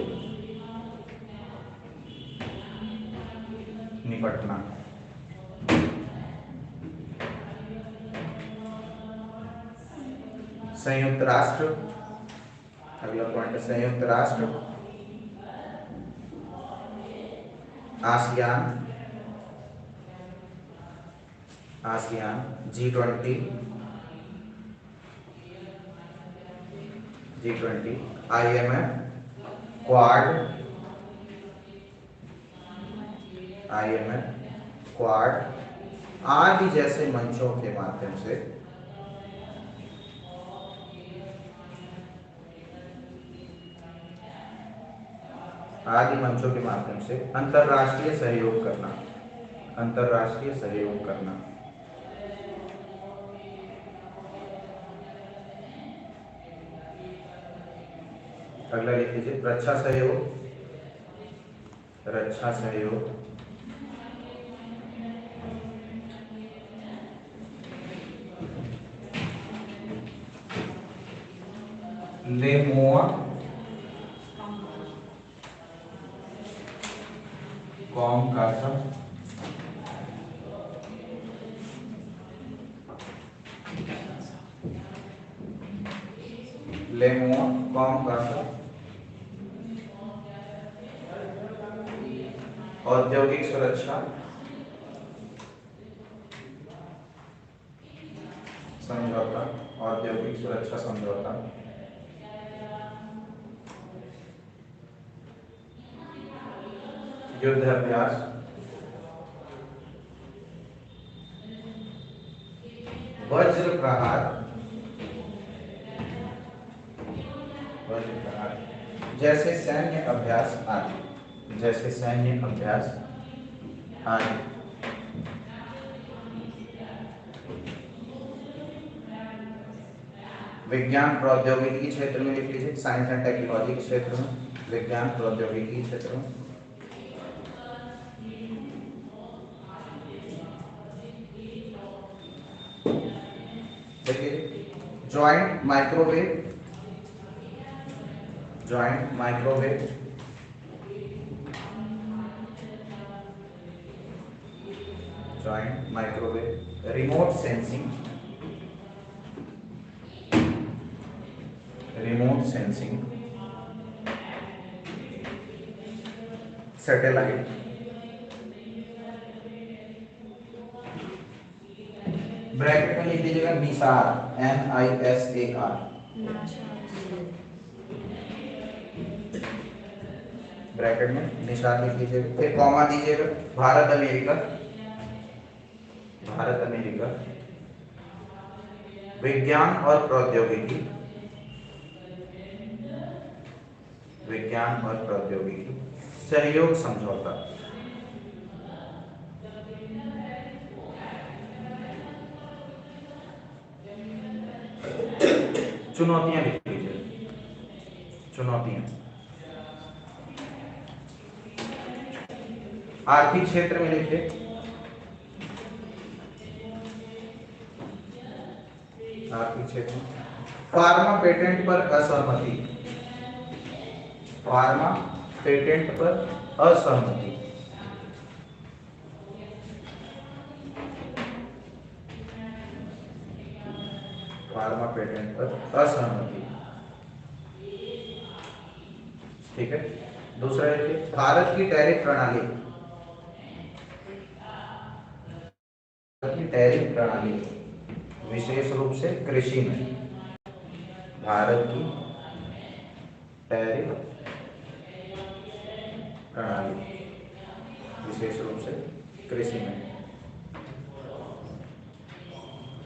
निपटना। संयुक्त राष्ट्र, अगला पॉइंट है संयुक्त राष्ट्र, ASEAN, ASEAN, G20, IMF, quad, आदि जैसे मंचों के माध्यम से अंतरराष्ट्रीय सहयोग करना, अंतरराष्ट्रीय सहयोग करना। अगला लिख लीजिए रक्षा सहयोग, रक्षा सहयोग, लेमुआ कॉमकासा, लेमुआ कॉमकासा औद्योगिक सुरक्षा समझौता, औद्योगिक सुरक्षा समझौता, युद्ध अभ्यास, वज्र प्रहार, वज्र प्रहार जैसे सैन्य अभ्यास आदि, जैसे सैन्य अभ्यास आदि। विज्ञान प्रौद्योगिकी क्षेत्र में लिख लीजिए, साइंस एंड टेक्नोलॉजी के क्षेत्र में, विज्ञान प्रौद्योगिकी क्षेत्र में। देखिए joint microwave, joint microwave, joint microwave, remote sensing, remote sensing, satellite, bracket में लिख लीजिएगा निसार, NISAR, ब्रैकेट में निसार लिख लीजिएगा, फिर कॉमा दीजिएगा, भारत अमेरिका, भारत अमेरिका विज्ञान और प्रौद्योगिकी, विज्ञान और प्रौद्योगिकी सहयोग समझौता, चुनौतियां लिख लीजिए, चुनौतियां, आर्थिक क्षेत्र में लिखिए, आर्थिक क्षेत्र, फार्मा पेटेंट पर असहमति, फार्मा पेटेंट पर असहमति, फार्मा पेटेंट पर असहमति, ठीक है। दूसरा देखिए भारत की टैरिफ प्रणाली, भारत की टैरिफ प्रणाली विशेष रूप से कृषि में, भारत की टैरिफ प्रणाली विशेष रूप से कृषि में,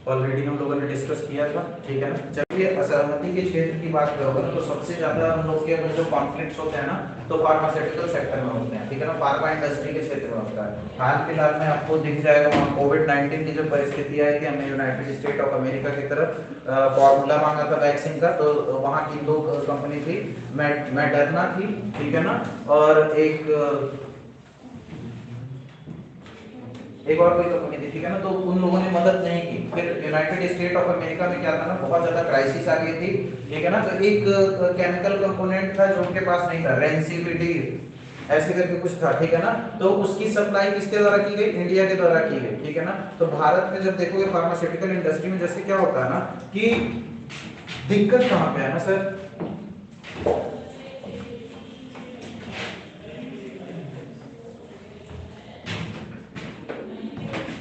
ऑलरेडी हम लोगों ने डिस्कस किया था, ठीक है ना। चलिए असहमति के क्षेत्र की बात करोगे ना तो सबसे ज्यादा हम लोग के अंदर जो कॉन्फ्लिक्ट्स होते हैं ना तो फार्मास्यूटिकल सेक्टर में होते हैं, ठीक है ना, फार्मा इंडस्ट्री के क्षेत्र में होता है। हाल फिलहाल में आपको दिख जाएगा वहाँ कोविड-19 की जो परिस्थिति आई थी, हमने यूनाइटेड स्टेट ऑफ अमेरिका की तरफ फॉर्मूला मांगा था वैक्सीन का, तो वहाँ की दो कंपनी थी, मेडर्ना थी, ठीक है ना, और एक और कोई कंपनी थी, ठीक है ना, तो उन लोगों ने मदद नहीं की। फिर यूनाइटेड स्टेट ऑफ अमेरिका में क्या था ना, बहुत ज्यादा क्राइसिस आ गई थी, ठीक है ना, तो एक केमिकल कंपोनेंट था जो उनके पास नहीं था, रेमडेसिविर ऐसे करके कुछ था, ठीक है ना, तो उसकी सप्लाई किसके द्वारा की गई, इंडिया के द्वारा की गई, ठीक है ना। तो भारत में जब देखोगे फार्मास्यूटिकल इंडस्ट्री में जैसे क्या होता है ना कि दिक्कत कहाँ पे है ना सर,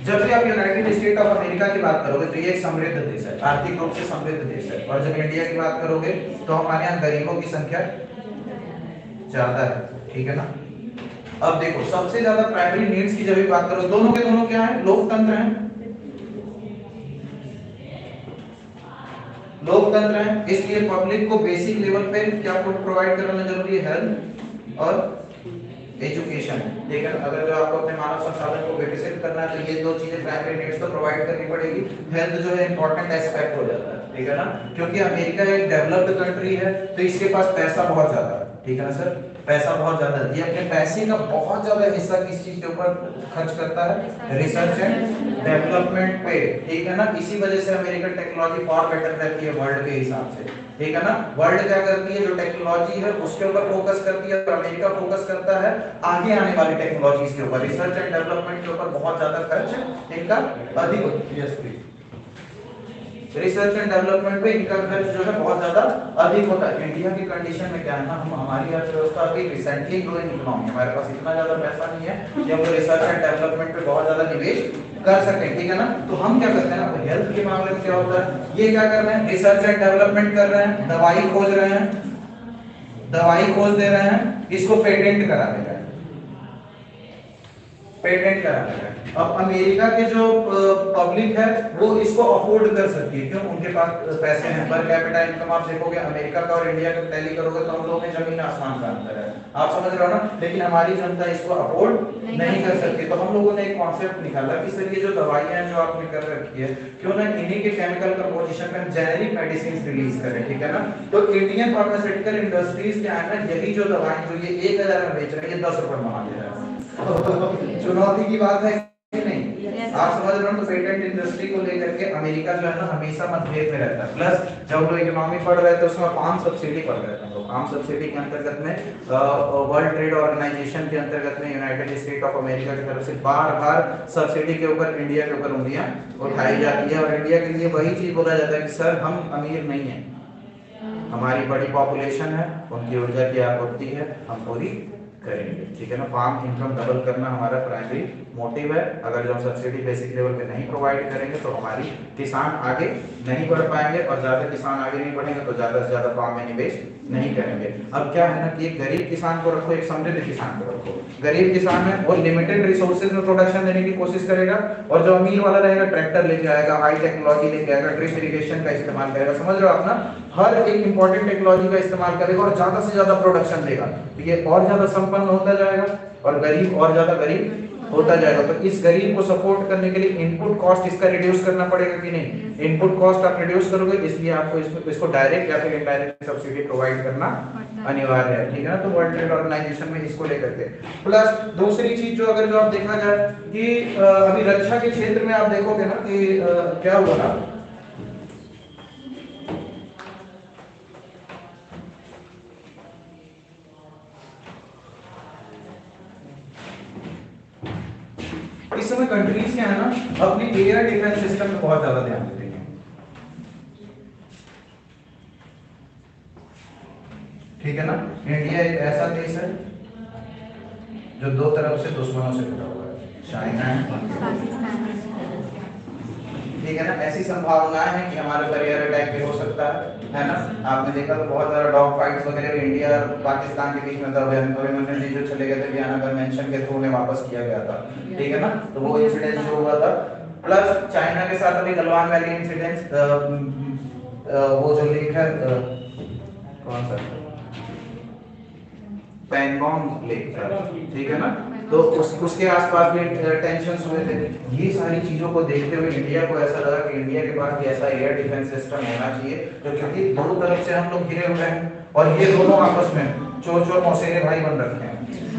जब भी आप यूनाइटेड स्टेट ऑफ अमेरिका की बात करोगे तो ये एक समृद्ध देश है, आर्थिक रूप से समृद्ध देश है, और जब इंडिया की बात करोगे तो हमारे यहाँ गरीबों की संख्या ज्यादा है, ठीक है ना। अब देखो सबसे ज्यादा प्राइमरी नीड्स की जब भी बात करो, दोनों के दोनों क्या है, लोकतंत्र है, लोकतंत्र है, इसलिए पब्लिक को बेसिक लेवल पे क्या प्रोवाइड कराना जरूरी है, हेल्थ और एजुकेशन, ठीक है। अगर जो आपको अपने मानव संसाधन को विकसित करना है तो ये दो चीजें प्राइमरी नीड्स तो प्रोवाइड करनी पड़ेगी। हेल्थ जो है इंपॉर्टेंट एस्पेक्ट हो जाता है, ठीक है ना, क्योंकि अमेरिका एक डेवलप्ड कंट्री है तो इसके पास पैसा बहुत ज्यादा है, ठीक है ना सर, पैसा बहुत ज्यादा है। ये अपने पैसे का बहुत ज्यादा हिस्सा किस चीज के ऊपर खर्च करता है, रिसर्च एंड डेवलपमेंट पे, ठीक है ना। इसी वजह से अमेरिकन टेक्नोलॉजी फॉर बेटर रहती है वर्ल्ड के हिसाब से, ठीक है ना। वर्ल्ड क्या करती है, जो टेक्नोलॉजी है उसके ऊपर फोकस करती है, और अमेरिका फोकस करता है आगे आने वाली टेक्नोलॉजीज के ऊपर, रिसर्च एंड डेवलपमेंट के ऊपर बहुत ज्यादा खर्च इनका अधिक होता है। रिसर्च एंड डेवलपमेंट पे इनका खर्च जो है बहुत ज्यादा अधिक होता है। इंडिया की कंडीशन में क्या है ना, हम हमारी अर्थव्यवस्था अभी रिसेंटली ग्रोइंग इकोनॉमी, हमारे पास इतना ज्यादा पैसा नहीं है कि हम रिसर्च एंड डेवलपमेंट पे बहुत ज्यादा निवेश कर सकें, ठीक है ना। तो हम क्या करते हैं ना, हेल्थ के मामले में क्या होता है, ये क्या कर रहे हैं, रिसर्च एंड डेवलपमेंट कर रहे हैं, दवाई खोज रहे हैं, दवाई खोज दे रहे हैं, इसको पेटेंट करा दे रहे हैं, पेटेंट करा दे रहे हैं। अब अमेरिका के जो पब्लिक है वो इसको अफोर्ड कर सकती है, क्यों, उनके पास पैसे हैं। पर कैपिटा इनकम आप देखोगे अमेरिका का और इंडिया का टैली करोगे तो हम लोगों में जमीन आसमान का अंतर है, आप समझ रहे हो ना। लेकिन हमारी जनता इसको अफोर्ड नहीं कर सकती, तो हम लोगों ने एक कॉन्सेप्ट निकाला कि सर ये जो दवाइयां जो आपने कर रखी है, क्यों ना इन्हीं के केमिकल कंपोजिशन में जेनेरिक मेडिसिन रिलीज करें, ठीक है ना। तो इंडियन फार्मास्यूटिकल इंडस्ट्रीज क्या है ना, यही जो दवाएं जो ये 1000 में बेच रहे हैं, ये 10 रुपए में दे रहा है। चुनौती की बात है कि नहीं, आप समझ रहे हो। तो पेटेंट इंडस्ट्री को लेकर के अमेरिका जो है ना हमेशा मतभेद में रहता है। प्लस जब लोग इकोनॉमी पढ़ रहे थे उसमें पाम सब्सिडी पढ़ रहे थे, तो पाम सब्सिडी के अंतर्गत में वर्ल्ड ट्रेड ऑर्गेनाइजेशन के अंतर्गत में यूनाइटेड स्टेट ऑफ अमेरिका की तरफ से बार बार सब्सिडी के ऊपर इंडिया के ऊपर उंगलियां उठाई जाती है, और इंडिया के लिए वही चीज बोला जाता है कि सर हम अमीर नहीं है, हमारी बड़ी पॉपुलेशन है, उनकी ऊर्जा की आपूर्ति है, हम पूरी करेंगे, ठीक है ना। फार्म इनकम डबल करना हमारा प्राइमरी मोटिव है। अगर जो हम सब्सिडी बेसिक लेवल पे नहीं प्रोवाइड करेंगे तो हमारी किसान आगे नहीं बढ़ पाएंगे, और ज्यादा किसान आगे नहीं बढ़ेंगे तो ज्यादा से ज्यादा फार्म में निवेश नहीं करेंगे। अब क्या है ना कि एक गरीब किसान को रखो, एक समृद्ध किसान को रखो। गरीब किसान है वो लिमिटेड रिसोर्सेज में प्रोडक्शन देने की कोशिश करेगा, और जो अमीर वाला रहेगा ट्रैक्टर लेके आएगा, हाई टेक्नोलॉजी लेके आएगा, ड्रिप इरिगेशन का इस्तेमाल करेगा, समझ रहे हो आप ना, हर एक इंपॉर्टेंट टेक्नोलॉजी का इस्तेमाल करेगा और ज्यादा से ज्यादा प्रोडक्शन देगा, तो ये और ज्यादा संपन्न होता जाएगा और गरीब और ज्यादा गरीब होता जाएगा। तो इस गरीब को सपोर्ट करने के लिए इनपुट कॉस्ट इसका रिड्यूस करना पड़ेगा कि नहीं, इनपुट कॉस्ट आप रिड्यूस करोगे, इसलिए आपको इसको डायरेक्ट या फिर इनडायरेक्ट सब्सिडी प्रोवाइड करना अनिवार्य है, ठीक है ना। तो वर्ल्ड ट्रेड ऑर्गेनाइजेशन में इसको लेकर के प्लस दूसरी चीज जो अगर जो आप देखा जाए कि अभी रक्षा के क्षेत्र में आप देखोगे ना कि क्या हुआ ना, इस समय कंट्रीज क्या है ना अपनी एयर डिफेंस सिस्टम पे बहुत ज्यादा ध्यान देते हैं, ठीक है ना। इंडिया एक ऐसा देश है जो दो तरफ से दुश्मनों से जुड़ा हुआ है, चाइना है, ठीक है ना। ऐसी संभावनाएं हैं कि हमारे ऊपर एयर अटैक भी हो सकता है ना। आपने देखा तो बहुत सारा डॉग फाइट्स वगैरह इंडिया और पाकिस्तान के बीच में था, अभिमन्यु जी जो चले गए थे बयाना कन्वेंशन के थ्रू उन्हें वापस किया गया था, ठीक है ना। तो वो इंसिडेंट जो हुआ था, प्लस चाइना के साथ अभी गलवान वैली इंसिडेंट, वो जो लेक है कौन सा पैंगोंग लेक था, ठीक है ना। तो उसके आसपास भी टेंशंस हुए थे। ये सारी चीजों को देखते हुए इंडिया को ऐसा लगा कि इंडिया के पास भी ऐसा एयर डिफेंस सिस्टम होना चाहिए, तो क्योंकि दोनों तरफ से हम लोग घिरे हुए हैं और ये दोनों आपस में चोर चोर मौसेरे भाई बन रखे हैं,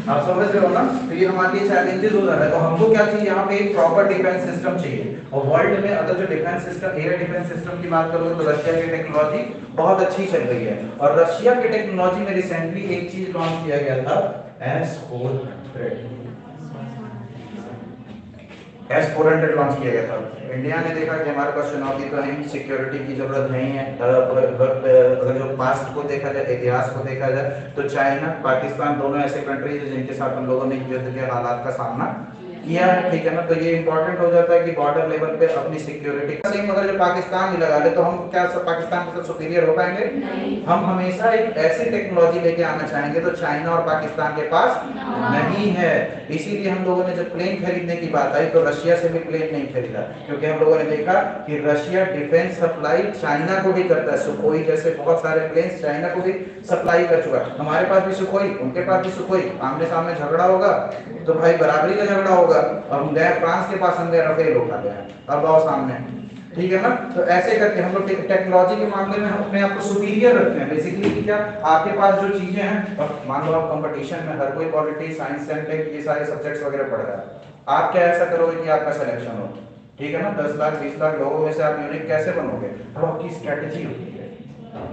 आप समझ रहे हो ना। तो ये हमारे लिए चैलेंजेस हो जा रहा है। तो हमको क्या चाहिए, यहाँ पे एक प्रॉपर डिफेंस सिस्टम चाहिए। और वर्ल्ड में अगर जो defence system, air defence system की बात करोगे तो रशिया की टेक्नोलॉजी बहुत अच्छी चल रही है, और रशिया की टेक्नोलॉजी में रिसेंटली एक चीज लॉन्च किया गया था, S-400 लॉन्च किया गया था। इंडिया ने देखा कि हमारे पास चुनौती तो है, सिक्योरिटी की जरूरत नहीं है। अगर जो पास्ट को देखा जाए, इतिहास को देखा जाए, तो चाइना पाकिस्तान दोनों ऐसे कंट्रीज हैं जिनके साथ हम लोगों ने युद्ध के हालात का सामना किया है, ठीक है ना। तो ये इंपॉर्टेंट हो जाता है कि बॉर्डर लेवल पे अपनी सिक्योरिटी सेम अगर जो पाकिस्तान भी लगा ले तो हम क्या सब पाकिस्तान के साथ सुपीरियर हो पाएंगे? हम हमेशा एक ऐसी टेक्नोलॉजी लेके आना चाहेंगे तो चाइना और पाकिस्तान के पास नहीं है। इसीलिए हम लोगों ने जब प्लेन खरीदने की बात आई तो रशिया से भी प्लेन नहीं खरीदा, क्योंकि हम लोगों ने देखा कि रशिया डिफेंस सप्लाई चाइना को भी करता है। सुखोई जैसे बहुत सारे प्लेन चाइना को भी सप्लाई कर चुका है। हमारे पास भी सुखोई, उनके पास भी सुखोई, आमने सामने झगड़ा होगा तो भाई बराबरी का झगड़ा होगा। अब हम गए फ्रांस के पास, हम गए रफेल उठा गए, अब आओ सामने, ठीक है ना। तो ऐसे करके हम लोग टेक्नोलॉजी के मामले में हम अपने आप को सुपीरियर रखते हैं बेसिकली कि क्या आपके पास जो चीजें हैं, और मान लो आप कंपटीशन में हर कोई पॉलिटिक्स, साइंस एंड टेक ये सारे सब्जेक्ट्स वगैरह पढ़ रहा है, आप क्या ऐसा करोगे कि आपका सिलेक्शन हो, ठीक है ना। 10 लाख 20 लाख लोगों में से आप यूनिक कैसे बनोगे? अब आपकी स्ट्रेटेजी होती है,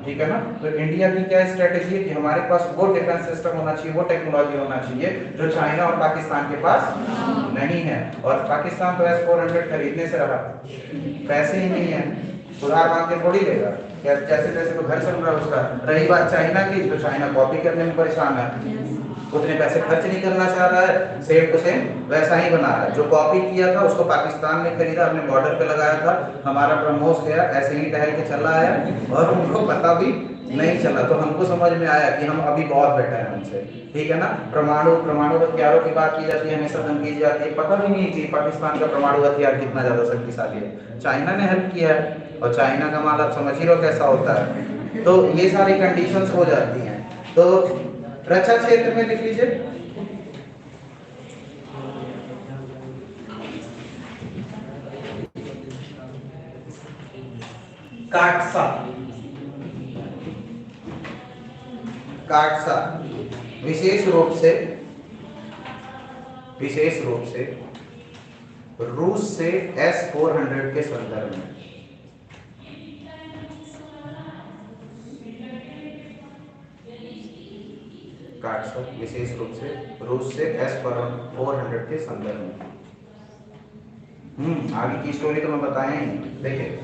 ठीक है ना। तो इंडिया की क्या स्ट्रेटेजी है कि हमारे पास वो डिफेंस सिस्टम होना चाहिए, वो टेक्नोलॉजी होना चाहिए जो चाइना और पाकिस्तान के पास नहीं है। और पाकिस्तान तो S-400 खरीदने से रहा, पैसे ही नहीं है, उधार मांग के थोड़ी लेगा, जैसे जैसे तो घर चल रहा है उसका। रही बात चाइना की, तो चाइना कॉपी करने में परेशान है, उतने पैसे खर्च नहीं करना चाह रहा है, सेम टू सेम वैसा ही बना रहा है। जो कॉपी किया था उसको पाकिस्तान ने खरीदा, अपने बॉर्डर पे लगाया था, हमारा ब्रह्मोस गया ऐसे ही टहल के चला आया और उनको पता भी नहीं चला। तो हमको समझ में आया कि हम अभी बहुत बेटर हैं उनसे, ठीक है ना। परमाणु हथियारों की बात की जाती है, हमेशा धमकी दी जाती है, पता भी नहीं कि पाकिस्तान का परमाणु हथियार कितना ज्यादा शक्तिशाली है। चाइना ने हेल्प किया है, और चाइना का माल आप समझ ही लो कैसा होता है। तो ये सारी कंडीशंस हो जाती हैं। तो रक्षा क्षेत्र में लिख लीजिए काटसा। काटसा विशेष रूप से रूस से S-400 के संदर्भ में, काटसा विशेष रूप से रूस से S-400 के संदर्भ में। आगे की स्टोरी तो मैं बताया ही नहीं। देखिए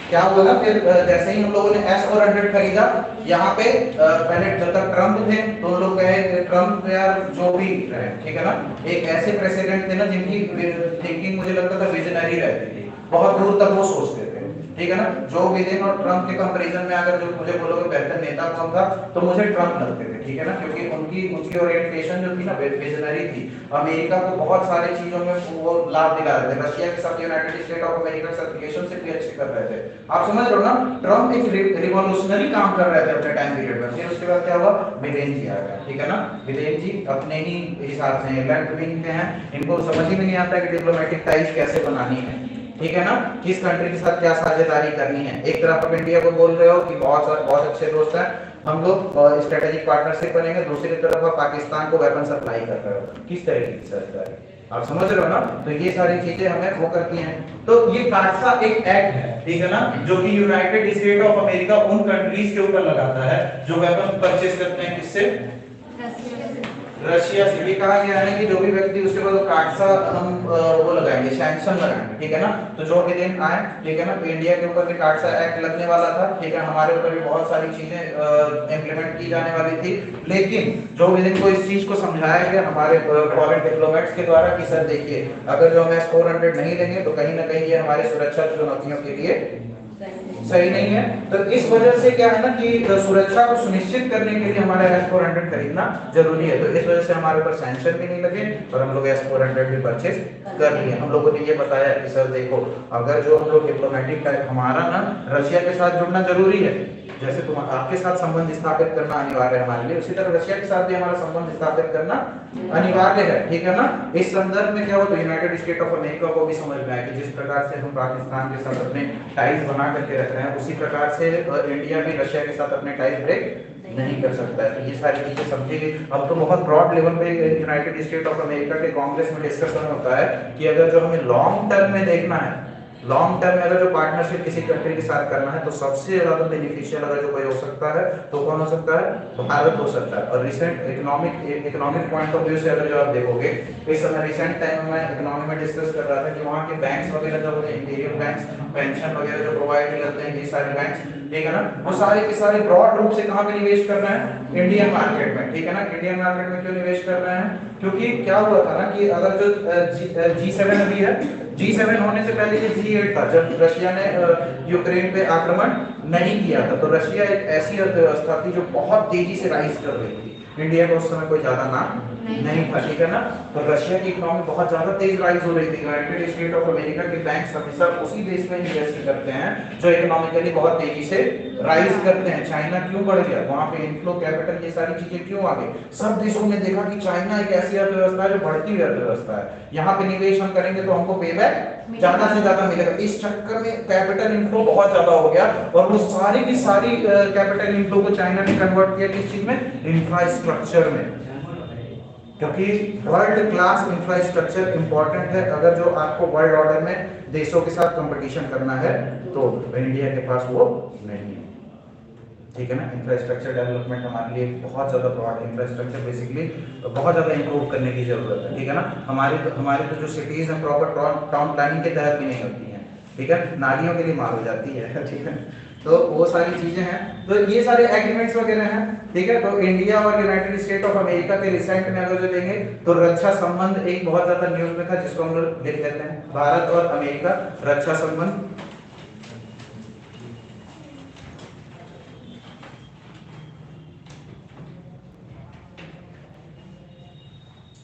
क्या हुआ ना, फिर जैसे ही हम लोगों ने S-400 खरीदा, यहाँ पे पहले जब तक ट्रम्प थे तो हम लोग कहे ट्रम्प यार जो भी रहे, ठीक है ना, एक ऐसे प्रेसिडेंट थे ना जिनकी थिंकिंग मुझे लगता था विजनरी रहती थी, बहुत दूर तक वो सोचते थे, ठीक है ना। जो बिडेन और ट्रम्प के कंपैरिजन में अगर जो मुझे बोलोगे बेहतर नेता कौन था, तो मुझे ट्रम्प लगते थे, ठीक है ना, क्योंकि उनकी ओरिएंटेशन जो थी ना विजनरी थी। अमेरिका को बहुत सारी चीजों में वो लाभ दिला रहे थे, रशिया के साथ यूनाइटेड स्टेट ऑफ अमेरिका के साथ रिलेशनशिप भी अच्छे कर रहे थे। आप समझ रहे हो ना, ट्रम्प एक रिवॉल्यूशनरी काम कर रहे थे अपने टाइम पीरियड में। फिर उसके बाद क्या हुआ, बिडेन जी आ गए, ठीक है ना। बिडेन जी अपने ही हिसाब से लेफ्ट विंग के हैं, इनको समझ ही नहीं आता कि डिप्लोमेटिक टाइज कैसे बनानी है, ठीक है ना, किस कंट्री के साथ क्या साझेदारी करनी है। एक तरफ आप इंडिया को बोल रहे हो कि बहुत अच्छे दोस्त हैं हम लोग, स्ट्रेटेजिक पार्टनरशिप बनेंगे, दूसरी तरफ आप पाकिस्तान को वेपन सप्लाई कर रहे हो, किस तरह की साझेदारी, आप समझ रहे हो ना। तो ये सारी चीजें हमें वो करती हैं। तो ये काटसा एक एक्ट है, ठीक है ना, जो कि यूनाइटेड स्टेट ऑफ अमेरिका उन कंट्रीज के ऊपर लगाता है जो वेपन परचेज करते हैं, किससे? रशिया से। ये कहा गया है कि जो भी व्यक्ति उसके बाद काटसा हम वो लगाएंगे, सैंक्शन लगाएंगे, ठीक है ना। तो जो भी दिन आए, ठीक है ना, तो इंडिया के ऊपर भी काटसा एक्ट लगने वाला था, ठीक है, हमारे ऊपर भी बहुत सारी चीजें इंप्लीमेंट की जाने वाली थी। लेकिन जो भी दिन को इस चीज को समझाया गया हमारे फॉरेन डिप्लोमेट्स के द्वारा कि सर देखिए, अगर जो हम S-400 नहीं लेंगे तो कहीं ना कहीं ये हमारे सुरक्षा चुनौतियों के लिए सही नहीं है। तो इस वजह से क्या है ना कि सुरक्षा को सुनिश्चित करने के लिए हमारा S-400 खरीदना जरूरी है। तो इस वजह से हमारे ऊपर सैंक्शन भी नहीं लगे और हम लोग S-400 भी परचेज कर लिए। हम लोगों ने ये बताया कि सर देखो, अगर जो हम लोग डिप्लोमेटिक टाइप हमारा ना रशिया के साथ जुड़ना जरूरी है, जैसे तुम आपके साथ संबंध स्थापित करना अनिवार्य है हमारे लिए, उसी तरह रशिया के साथ भी हमारा संबंध स्थापित करना अनिवार्य है, ठीक है ना। इस संदर्भ में क्या हो, तो यूनाइटेड स्टेट ऑफ अमेरिका को भी समझ में आया कि जिस प्रकार से हम पाकिस्तान के साथ अपने टाइज बना करके रख रहे हैं, उसी प्रकार से इंडिया भी रशिया के साथ अपने टाइज ब्रेक नहीं कर सकता है। तो ये सारी चीजें समझी गई। अब तो बहुत ब्रॉड लेवल पे यूनाइटेड स्टेट ऑफ अमेरिका के कांग्रेस में डिस्कशन होता है कि अगर जो हमें लॉन्ग टर्म में देखना है, लॉन्ग टर्म में अगर जो पार्टनरशिप किसी कंट्री के साथ करना है, तो सबसे ज्यादा बेनिफिशियल अगर जो कोई हो सकता है तो कौन हो सकता है, तो भारत हो सकता है। और recent economic point of view से अगर जो आप देखोगे, इस समय रिसेंट टाइम में मैं इकोनॉमी में डिस्कस कर रहा था कि वहाँ के बैंक्स वगैरह जो होते हैं, इंटीरियर बैंक्स, पेंशन वगैरह जो प्रोवाइड करते हैं, ये सारे बैंक्स ठीक है ना। वो सारे के सारे ब्रॉड रूप से कहां पे निवेश कर रहे हैं, इंडियन मार्केट में, ठीक है ना। इंडियन मार्केट में क्यों निवेश कर रहे हैं, क्योंकि क्या हुआ था ना कि अगर जो G7 अभी है, G7 होने से पहले ये G8 था, जब रशिया ने यूक्रेन पे आक्रमण नहीं किया था, तो रशिया एक ऐसी अर्थव्यवस्था थी जो बहुत तेजी से राइज कर रही थी। इंडिया का उस समय कोई ज्यादा नाम नहीं था, ठीक है ना। तो रशिया की इकोनॉमी बहुत ज्यादा तेज राइज हो रही थी। यूनाइटेड स्टेट ऑफ अमेरिका के बैंक हमेशा उसी देश में इन्वेस्ट करते हैं जो इकोनॉमिकली बहुत तेजी से राइज करते हैं। चाइना क्यों बढ़ गया, वहां पे इनफ्लो कैपिटल, ये सारी चीजें क्यों आ गई। सब देशों ने देखा कि चाइना एक ऐसी अर्थव्यवस्था है जो बढ़ती हुई अर्थव्यवस्था है, यहाँ पे निवेश हम करेंगे तो हमको पेबैक ज्यादा से ज्यादा मिलेगा। इस चक्कर में कैपिटल इनफ्लो बहुत ज्यादा हो गया और वो सारी की सारी कैपिटल इनफ्लो को चाइना ने कन्वर्ट किया किस चीज में, इंफ्रास्ट्रक्चर में, क्योंकि वर्ल्ड क्लास इंफ्रास्ट्रक्चर इंपॉर्टेंट है। अगर जो आपको वर्ल्ड ऑर्डर में देशों के साथ कंपटीशन करना है तो इंडिया के पास वो नहीं है, ठीक है ना। इंफ्रास्ट्रक्चर डेवलपमेंट हमारे लिए बहुत ज्यादा ब्रॉड है। इंफ्रास्ट्रक्चर बेसिकली बहुत ज्यादा इंप्रूव करने की जरूरत है, ठीक है ना। हमारे तो जो सिटीज हैं प्रॉपर टाउन प्लानिंग के तहत भी नहीं होती हैं, ठीक है, नालियों के लिए मार हो जाती है, ठीक है। तो वो सारी चीजें हैं, तो ये सारे एग्रीमेंट्स वगैरह हैं, ठीक है। तो इंडिया और यूनाइटेड स्टेट ऑफ अमेरिका के रिसेंट में अगर जो देंगे तो रक्षा संबंध एक बहुत ज्यादा न्यूज में था, जिसको हम लोग लिख देते हैं भारत और अमेरिका रक्षा संबंध,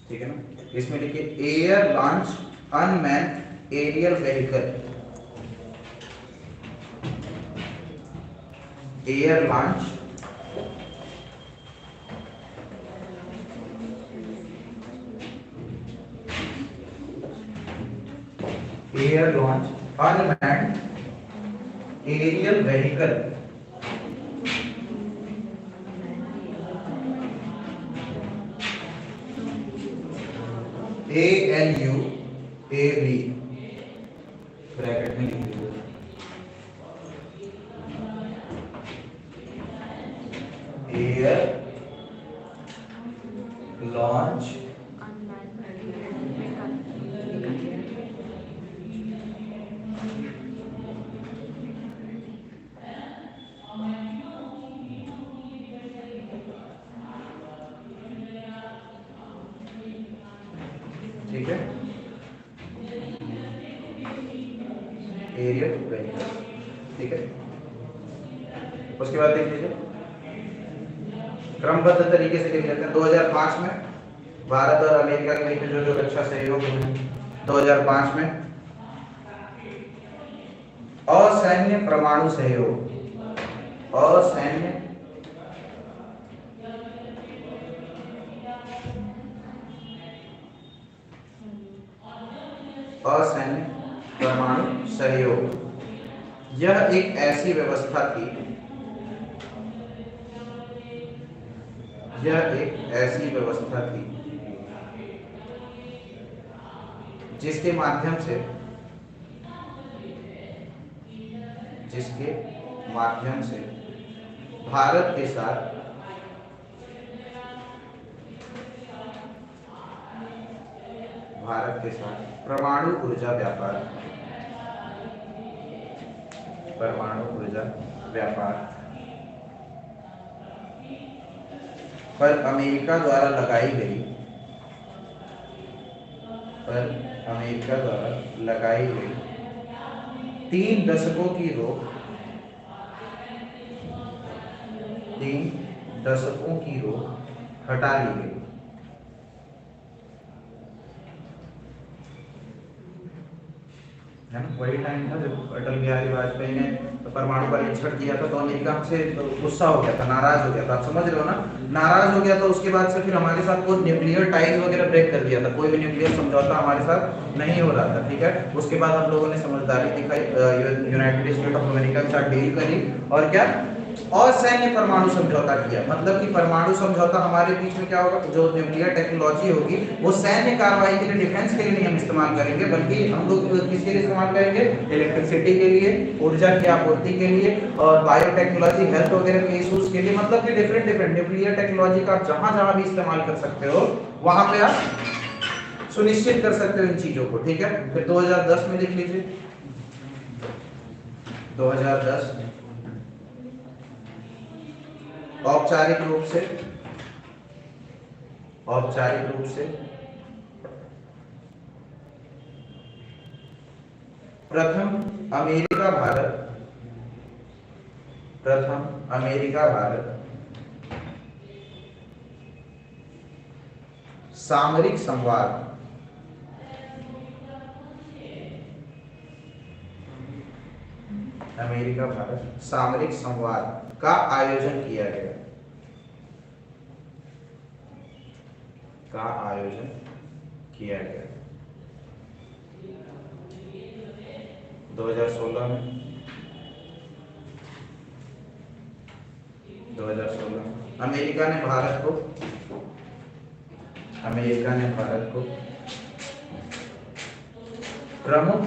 ठीक है ना। इसमें लिखिए air launch unmanned aerial vehicle, air launch unmanned aerial vehicle, ALUAV bracket में लिख दीजिए, एयर लॉन्च ठीक है, एरियल व्हीकल, ठीक है। उसके बाद देख लीजिए क्रमबद्ध तरीके से लिख लेते हैं। 2005 में भारत और अमेरिका के बीच जो जो रक्षा सहयोग हुआ 2005 में, असैन्य परमाणु सहयोग, असैन्य परमाणु सहयोग, यह एक ऐसी व्यवस्था थी, यह एक ऐसी व्यवस्था थी जिसके माध्यम से भारत के साथ परमाणु ऊर्जा व्यापार पर अमेरिका द्वारा लगाई गई 3 दशकों की रोक, 3 दशकों की रोक हटा ली गई, है ना। वही टाइम था जब अटल बिहारी वाजपेयी ने परमाणु परीक्षण किया था, तो अमेरिका हमसे गुस्सा हो गया था, नाराज हो गया था, आप समझ रहे हो ना। नाराज हो गया था, उसके बाद से फिर हमारे साथ वो न्यूक्लियर टाइज वगैरह ब्रेक कर दिया था, कोई भी न्यूक्लियर समझौता हमारे साथ नहीं हो रहा था, ठीक है। उसके बाद हम लोगों ने समझदारी दिखाई, यूनाइटेड स्टेट ऑफ अमेरिका के साथ डील करी और क्या, और सैन्य परमाणु समझौता किया। मतलब कि परमाणु समझौता हमारे बीच में क्या होगा, जो न्यूक्लियर टेक्नोलॉजी होगी वो सैन्य कार्रवाई के लिए, डिफेंस के लिए नहीं हम इस्तेमाल करेंगे, बल्कि हम लोग किसके लिए इस्तेमाल करेंगे, इलेक्ट्रिसिटी के लिए, ऊर्जा की आपूर्ति के लिए, और बायोटेक्नोलॉजी, हेल्थ वगैरह के इश्यूज के लिए। मतलब कि डिफरेंट न्यूक्लियर टेक्नोलॉजी का आप जहां भी इस्तेमाल कर सकते हो वहां पे आप सुनिश्चित कर सकते हो इन चीजों को, ठीक है। फिर 2010 में देख लीजिए, 2010 औपचारिक रूप से, औपचारिक रूप से प्रथम अमेरिका भारत, प्रथम अमेरिका भारत सामरिक संवाद, अमेरिका भारत सामरिक संवाद का आयोजन किया गया, का आयोजन किया गया 2016 में, 2016 अमेरिका ने भारत को, अमेरिका ने भारत को प्रमुख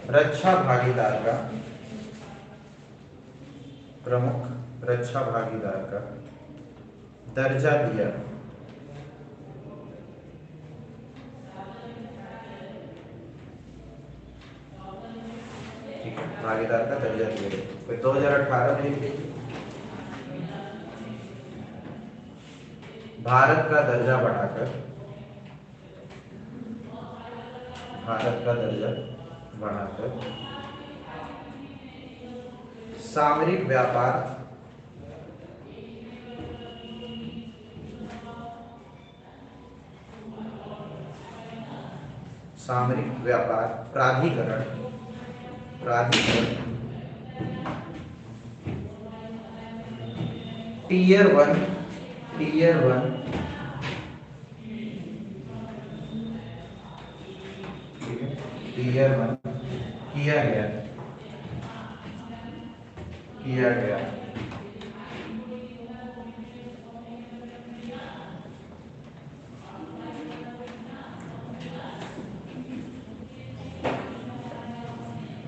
रक्षा भागीदार का, प्रमुख रक्षा भागीदार का दर्जा दिया, ठीक है, भागीदार का दर्जा दिया। फिर 2018 में भारत का दर्जा बढ़ाकर, भारत का दर्जा बढ़ाकर सामरिक व्यापार, सामरिक व्यापार प्राधिकरण, टीयर वन किया गया।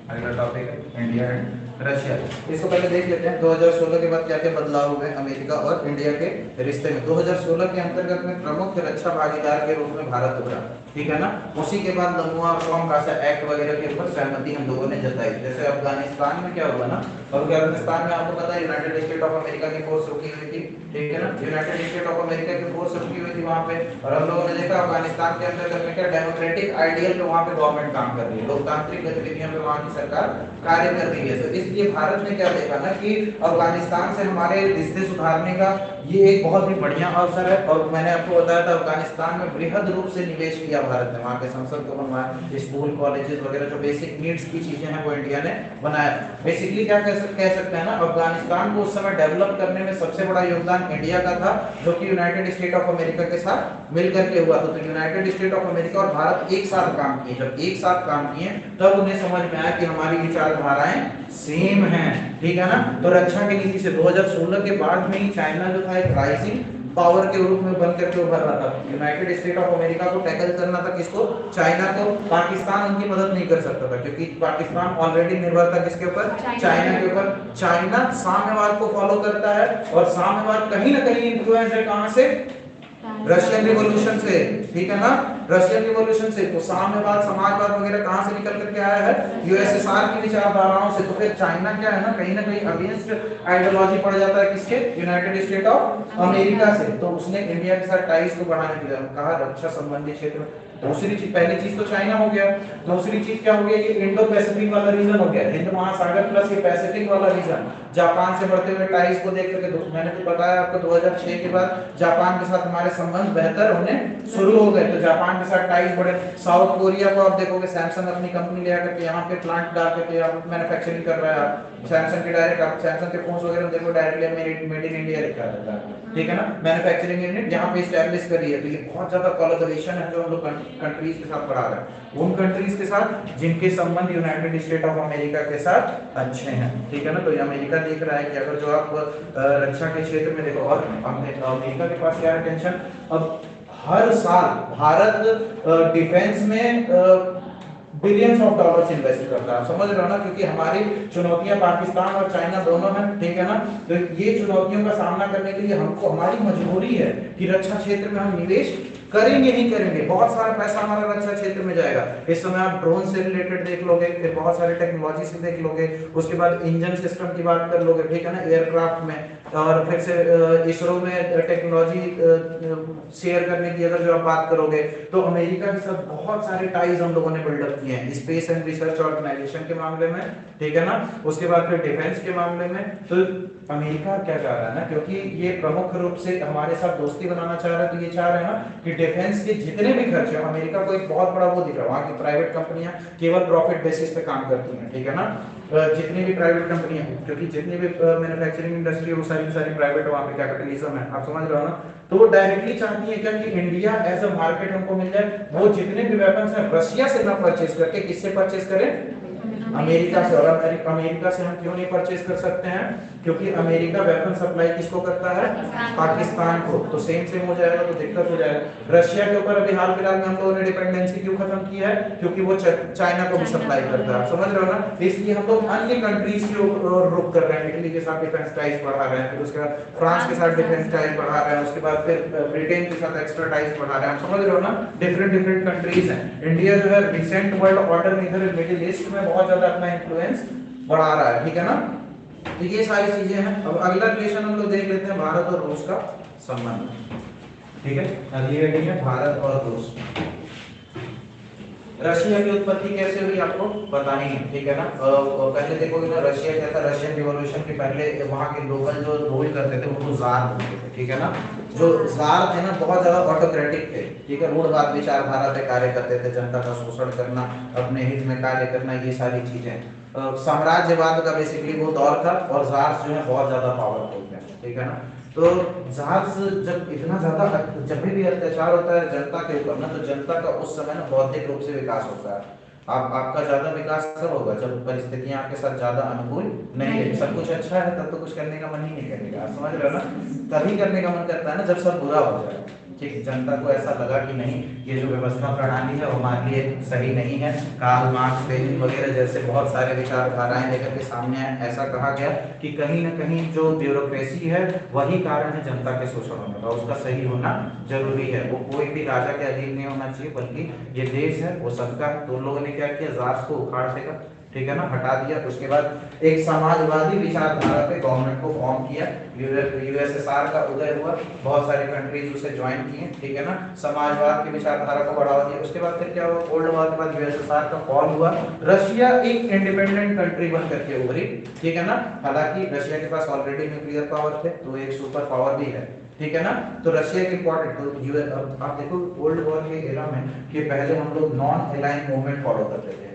अगला टॉपिक है इंडिया एंड रशिया। इसको पहले देख लेते हैं 2016 के बाद क्या क्या बदलाव हुए अमेरिका और इंडिया के रिश्ते में। 2016 के अंतर्गत में प्रमुख रक्षा भागीदार के रूप में भारत उभरा, ठीक है ना। उसी के बाद लम्बुआ और कौम भाषा एक्ट वगैरह के ऊपर सहमति हम लोगों ने जताई। जैसे अफगानिस्तान में क्या हुआ ना, अफगानिस्तान में आपको पता है यूनाइटेड स्टेट ऑफ अमेरिका की फोर्स रुकी हुई थी, ठीक है ना। यूनाइटेड स्टेट ऑफ अमेरिका की फोर्स रुकी हुई थी वहां पे, और हम लोगों ने देखा अफगानिस्तान के अंदर में क्या डेमोक्रेटिक आइडियल पे वहां पे गवर्नमेंट काम कर रही है, लोकतांत्रिक गतिविधियों पे वहां की सरकार कार्य कर रही है। तो इसलिए भारत ने क्या देखा ना कि अफगानिस्तान से हमारे रिश्ते सुधारने का ये एक बहुत ही बढ़िया अवसर है। और मैंने आपको बताया था अफगानिस्तान में बृहद रूप से निवेश किया भारत ने, वहां के संसद को बनवाया, स्कूल कॉलेजेस वगैरह जो बेसिक नीड्स की चीजें हैं वो इंडिया ने बनाया। बेसिकली क्या कह सकते हैं ना, अफगानिस्तान को उस समय डेवलप करने में सबसे बड़ा योगदान इंडिया का था, जो कि यूनाइटेड स्टेट ऑफ अमेरिका के साथ मिलकर के हुआ था। तो यूनाइटेड स्टेट ऑफ अमेरिका और भारत एक साथ काम किए, जब एक साथ काम किए तब उन्हें समझ में आया कि हमारी विचारधाराएं सेम हैं, ठीक है ना। तो रक्षा की नीति से 2016 के बाद में ही चाइना जो था एक राइजिंग पावर के रूप में बन करके उभर रहा था। यूनाइटेड स्टेट ऑफ अमेरिका को टैकल करना था, किसको, चाइना को। पाकिस्तान उनकी मदद नहीं कर सकता था क्योंकि पाकिस्तान ऑलरेडी निर्भर था किसके ऊपर, चाइना के ऊपर। चाइना साम्यवाद को फॉलो करता है और साम्यवाद कहीं ना कहीं इन्फ्लुएंस है कहां से, रशियन रिवॉल्यूशन से, ठीक है ना, रशियन रिवॉल्यूशन से। तो साम्यवाद समाजवाद वगैरह कहां से निकल करके आया है, यूएसएसआर की विचारधाराओं से। तो फिर चाइना क्या है ना, कहीं ना कहीं अगेंस्ट आइडियोलॉजी पड़ जाता है किसके, यूनाइटेड स्टेट ऑफ अमेरिका से। तो उसने इंडिया के साथ टाइज को बढ़ाने के लिए कहा रक्षा संबंधी क्षेत्र में। दूसरी चीज, पहली चीज तो चाइना हो गया, दूसरी चीज क्या हो गया, ये इंडो पैसिफिक वाला रीजन हो गया, हिंद महासागर प्लस ये पैसिफिक वाला रीजन। जापान से बढ़ते हुए टाइज को देख करके मैंने तो बताया आपको 2006 के बाद जापान के साथ हमारे संबंध बेहतर होने शुरू हो गए। तो जापान के साथ टाइज बढ़े। साउथ कोरिया को आप देखोगे, सैमसंग अपनी कंपनी ले आकर के यहाँ पे प्लांट डाल करके यहाँ पे मैन्युफैक्चरिंग कर रहा है। सैमसंग के डायरेक्ट आप सैमसंग के फोन्स वगैरह देखो डायरेक्टली मेड इन इंडिया लिखा रहता है, ठीक है ना। मैन्युफैक्चरिंग यूनिट यहाँ पे एस्टैब्लिश करी है। तो ये बहुत ज्यादा कोलैबोरेशन है जो हम लोग कंट्रीज के साथ बढ़ा रहे हैं, उन कंट्रीज के साथ जिनके संबंध यूनाइटेड स्टेट ऑफ अमेरिका के साथ अच्छे हैं, ठीक है ना। तो ये अमेरिका देख रहा है कि अगर जो आप रक्षा के क्षेत्र में देखो, और अमेरिका के पास क्या है टेंशन, अब हर साल भारत डिफेंस में बिलियंस ऑफ डॉलर्स इन्वेस्ट करता है, समझ रहे हो ना। क्योंकि हमारी चुनौतियां पाकिस्तान और चाइना दोनों हैं, ठीक है ना। तो ये चुनौतियों का सामना करने के लिए हमको, हमारी मजबूरी है कि रक्षा क्षेत्र में हम निवेश करेंगे ही करेंगे, बहुत सारा पैसा हमारा रक्षा क्षेत्र में जाएगा। इस समय आप ड्रोन से रिलेटेड देख लोगे, फिर बहुत सारे टेक्नोलॉजी से देख लोगे, उसके बाद इंजन सिस्टम की बात कर लोगे, ठीक है ना, एयरक्राफ्ट में, और फिर से इसरो में टेक्नोलॉजी शेयर करने की अगर जो आप बात करोगे तो अमेरिका के साथ बहुत सारे टाइज हम लोगों ने बिल्डअप किए हैं स्पेस एंड रिसर्च ऑर्गेनाइजेशन के मामले में, ठीक है ना। उसके बाद फिर डिफेंस के मामले में तो अमेरिका क्या चाह रहा है ना, क्योंकि ये प्रमुख रूप से हमारे साथ दोस्ती बनाना चाह रहा है, तो ये चाह रहे हैं ना कि डिफेंस के जितने भी खर्चे, अमेरिका को एक बहुत बड़ा वो दिख रहा है, वहां की प्राइवेट कंपनियां केवल प्रॉफिट बेसिस पे काम करती हैं, ठीक है ना। जितनी भी प्राइवेट कंपनियां, क्योंकि जितनी भी मैन्युफैक्चरिंग इंडस्ट्री वो सारी प्राइवेट, वहां पे कैपिटलिज्म है, आप समझ रहे हो ना। तो वो डायरेक्टली चाहती है क्या कि इंडिया एज अ मार्केट हमको मिल जाए, वो जितने भी वेपन्स हैं रशिया से ना परचेज करके किससे परचेज करें, अमेरिका से। और अमेरिका से हम क्यों नहीं परचेज कर सकते हैं, क्योंकि अमेरिका वेपन सप्लाई किसको करता है, पाकिस्तान को, तो सेम हो जाएगा, तो दिक्कत हो जाएगा। रशिया के ऊपर अभी हाल फिलहाल में हम लोगों ने डिपेंडेंसी क्यों खत्म की है, क्योंकि वो चाइना को भी सप्लाई करता है, समझ रहे हो ना। इसलिए हम लोग अन्य कंट्रीज की रुख कर रहे हैं, इटली के साथ डिफेंस टाइज बढ़ा रहे हैं, फिर उसके बाद फ्रांस के साथ डिफेंस टाइज बढ़ा रहे हैं, उसके बाद फिर ब्रिटेन के साथ एक्स्ट्रा टाइज बढ़ा रहे हैं, समझ रहे हो ना। डिफरेंट कंट्रीज हैं। इंडिया जो है रिसेंट वर्ल्ड ऑर्डर में इधर मिडिल ईस्ट में बहुत ज्यादा अपना इंफ्लुएंस बढ़ा रहा है, ठीक है ना। तो ये सारी चीजें हैं। अब अगला रिलेशन हम लोग देख लेते हैं, भारत और रूस का संबंध, ठीक है। अगली हेडिंग है भारत और रूस। रशिया की उत्पत्ति कैसे हुई आपको पता ही है, ठीक है ना। पहले देखोगे ना, रशिया क्या था, रशियन रिवॉल्यूशन के पहले वहां के लोकल जो रूल करते थे उनको जार बोलते थे, ठीक है ना। जो जार थे ना बहुत ज्यादा ऑटोक्रेटिक थे, ठीक है, रूढ़वाद विचारधारा पे कार्य करते थे, जनता का शोषण करना, अपने हित में कार्य करना, ये सारी चीजें। साम्राज्यवाद का बेसिकली वो दौर था, और जार जो है बहुत ज्यादा पावरफुल थे, ठीक है ना। तो जार जब इतना ज्यादा जब भी अत्याचार होता है जनता के ऊपर ना, तो जनता का उस समय ना बौद्धिक रूप से विकास होता है। आपका ज्यादा विकास कब होगा, जब परिस्थितियां आपके साथ ज्यादा अनुकूल नहीं है, सब कुछ अच्छा है तब तो कुछ करने का मन ही नहीं करेगा, समझ रहे हो ना। तभी करने का मन करता है ना जब सब बुरा हो जाए, ठीक, जनता को ऐसा लगा कि नहीं ये जो व्यवस्था प्रणाली है वो हमारे लिए सही नहीं है। कार्ल मार्क्स, लेनिन वगैरह जैसे बहुत सारे विचारधाराएं लेकर के सामने आए, ऐसा कहा गया कि कहीं ना कहीं जो ब्यूरोक्रेसी है वही कारण है जनता के शोषण होने का, उसका सही होना जरूरी है, वो कोई भी राजा के अधीन नहीं होना चाहिए, बल्कि ये देश है वो सबका है। तो उन लोगों ने क्या किया, जार को उखाड़ फेंका, ठीक है ना, हटा दिया। उसके बाद एक समाजवादी विचारधारा पे गवर्नमेंट को फॉर्म किया, यूएसएसआर का उदय हुआ, बहुत सारे कंट्रीज उसे ज्वाइन किए, ठीक है ना, समाजवाद की विचारधारा को बढ़ावा दिया। उसके बाद फिर क्या हुआ, कोल्ड वॉर के बाद यूएसएसआर का फॉल हुआ, रशिया एक इंडिपेंडेंट कंट्री बन करके उभरी, ठीक है ना। हालांकि रशिया के पास ऑलरेडी न्यूक्लियर पावर थे, तो एक सुपर पावर भी है, ठीक है ना। तो रशिया के इम्पोर्टेंट, तो आप देखो कोल्ड वॉर के एरा में कि पहले हम लोग नॉन अलाइन मूवमेंट फॉलो करते थे,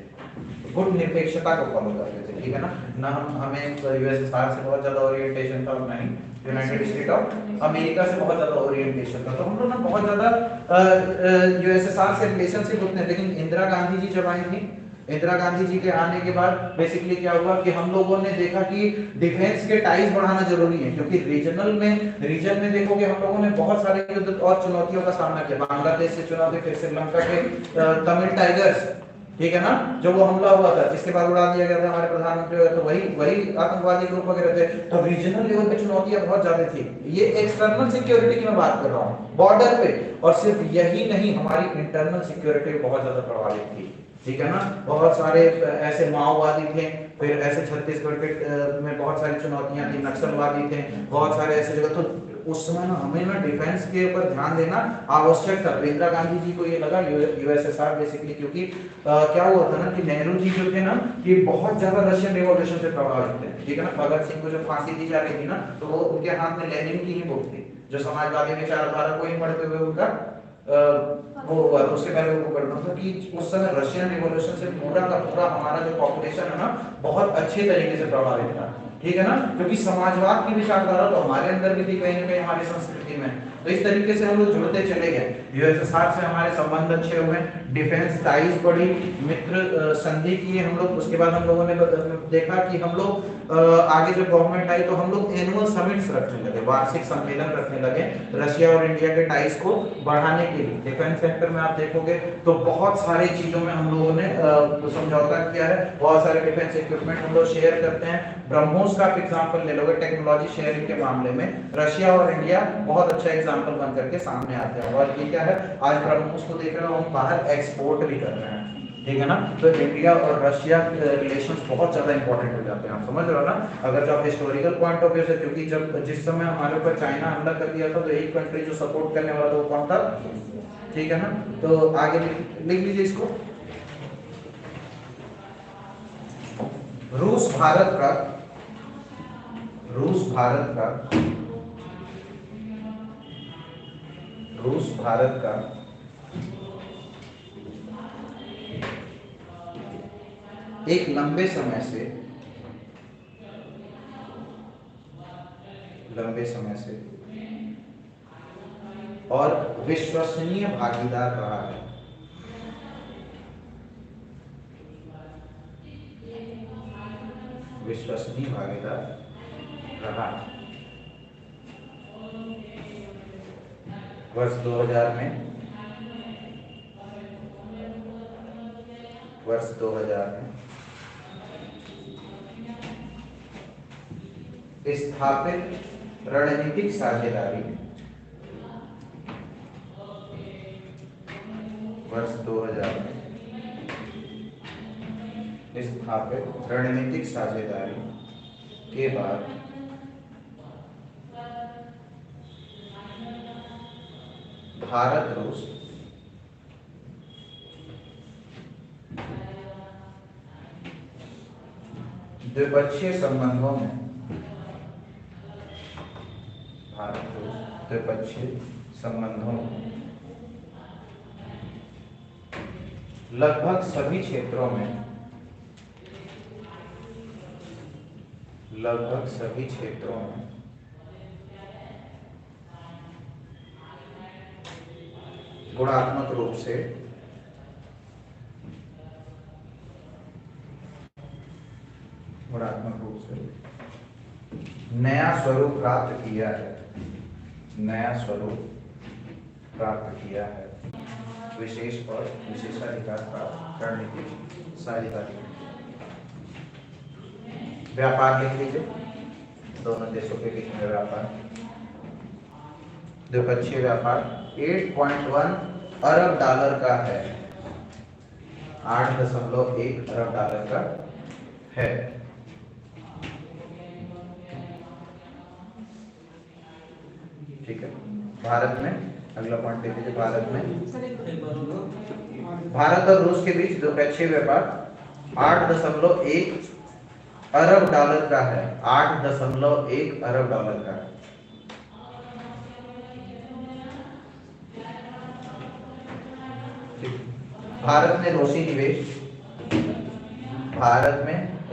गुट निरपेक्षता को फॉलो करते थे, ठीक है ना हमें यूएसएसआर से बहुत ज्यादा ओरिएंटेशन था, नहीं यूनाइटेड स्टेट ऑफ अमेरिका से बहुत ज्यादा ओरिएंटेशन था, तो हम लोग ना बहुत ज्यादा यूएसएसआर से रिलेशनशिप उतने। लेकिन इंदिरा गांधी जी जब आई थी, इंदिरा गांधी जी के आने के बाद बेसिकली क्या हुआ कि हम लोगों ने देखा कि डिफेंस के टाइज बढ़ाना जरूरी है, क्योंकि रीजन में देखोगे हम लोगों ने बहुत सारे युद्ध और चुनौतियों का सामना किया, बांग्लादेश से चुनौती, फिर श्रीलंका के तमिल टाइगर्स, ठीक है ना, जो वो हमला हुआ था जिसके बाद उड़ा दिया गया था हमारे प्रधानमंत्री वगैरह, तो वही आतंकवादी ग्रुप वगैरह थे। तो रीजनल लेवल पे चुनौतियां बहुत ज्यादा थी, ये एक्सटर्नल सिक्योरिटी की मैं बात कर रहा हूँ बॉर्डर पे। और सिर्फ यही नहीं, हमारी इंटरनल सिक्योरिटी बहुत ज्यादा प्रभावित थी, ठीक है ना। बहुत सारे ऐसे माओवादी थे, फिर ऐसे छत्तीसगढ़ के में बहुत सारी चुनौतियां थी, नक्सलवादी थे, बहुत सारे ऐसे जगह। तो उस समय ना हमें ना डिफेंस के ऊपर ध्यान देना आवश्यक था। इंदिरा गांधी जी को ये लगा, यूएसएसआर बेसिकली, क्योंकि क्या हुआ था ना कि नेहरू जी जो थे ना ये बहुत ज्यादा रशियन रिवॉल्यूशन से प्रभावित थे, ठीक है ना। भगत सिंह को जो फांसी दी जा रही थी ना, तो वो उनके हाथ में लेनिन की ही बुक थी, जो समाजवादी विचारधारा को ही पढ़ते हुए उनका वो हुआ। तो उसके पहले वो करना था कि उस समय रशियन रिवॉल्यूशन से पूरा का पूरा हमारा जो पॉपुलेशन है ना बहुत अच्छे तरीके से प्रभावित था, ठीक है ना, क्योंकि समाजवाद की विचारधारा तो हमारे अंदर भी थी कहीं ना कहीं हमारी संस्कृति में। तो इस तरीके से हम लोग जुड़ते चले गए, यूएसएसआर से हमारे संबंध अच्छे हुए, डिफेंस टाइज बढ़ी, मित्र संधि किए हम लोग। उसके बाद हम लोगों ने देखा कि हम लोग आगे जब गवर्नमेंट आई तो हम लोग एनुअल समिट्स रखने लगे, वार्षिक सम्मेलन रखने लगे रशिया और इंडिया के टाइज को बढ़ाने के लिए। डिफेंस सेक्टर में आप देखोगे तो बहुत सारी चीजों में हम लोगों ने समझौता किया है, बहुत सारे डिफेंस इक्विपमेंट हम लोग शेयर करते हैं। ब्रह्मोस का एग्जांपल ले लोगे टेक्नोलॉजी शेयरिंग के मामले में, रशिया और इंडिया बहुत अच्छा एग्जांपल एग्जाम्पल बन करके सामने आते हैं। और ये क्या है, आज ब्रह्मोस को देख रहे हो हम बाहर एक्सपोर्ट भी कर रहे हैं, ठीक है ना। तो इंडिया और रशिया रिलेशंस बहुत ज्यादा इंपॉर्टेंट हो जाते हैं, आप समझ रहे हो ना। अगर जो आप हिस्टोरिकल पॉइंट ऑफ व्यू से, क्योंकि जब जिस समय हमारे ऊपर चाइना हमला कर दिया था तो एक कंट्री जो सपोर्ट करने वाला था वो कौन था, ठीक है ना। तो आगे लिख लीजिए इसको, रूस भारत का रूस भारत का एक लंबे समय से और विश्वसनीय भागीदार रहा है। विश्वसनीय भागीदार रहा वर्ष 2000 में स्थापित रणनीतिक साझेदारी वर्ष 2000 में स्थापित रणनीतिक साझेदारी के बाद भारत रूस द्विपक्षीय संबंधों में लगभग सभी क्षेत्रों में गुणात्मक रूप से नया स्वरूप प्राप्त किया है। विशेष और विशेषाधिकार प्राप्त रणनीतिक साझेदारी। व्यापार लिख लीजिए, दोनों देशों के बीच में व्यापार, द्विपक्षीय व्यापार 8.1 अरब डॉलर का है, 8.1 अरब डॉलर का है। ठीक है, भारत में अगला पॉइंट देख लीजिए, भारत और रूस के बीच द्विपक्षीय व्यापार 8.1 अरब डॉलर का है, 8.1 अरब डॉलर का है। भारत में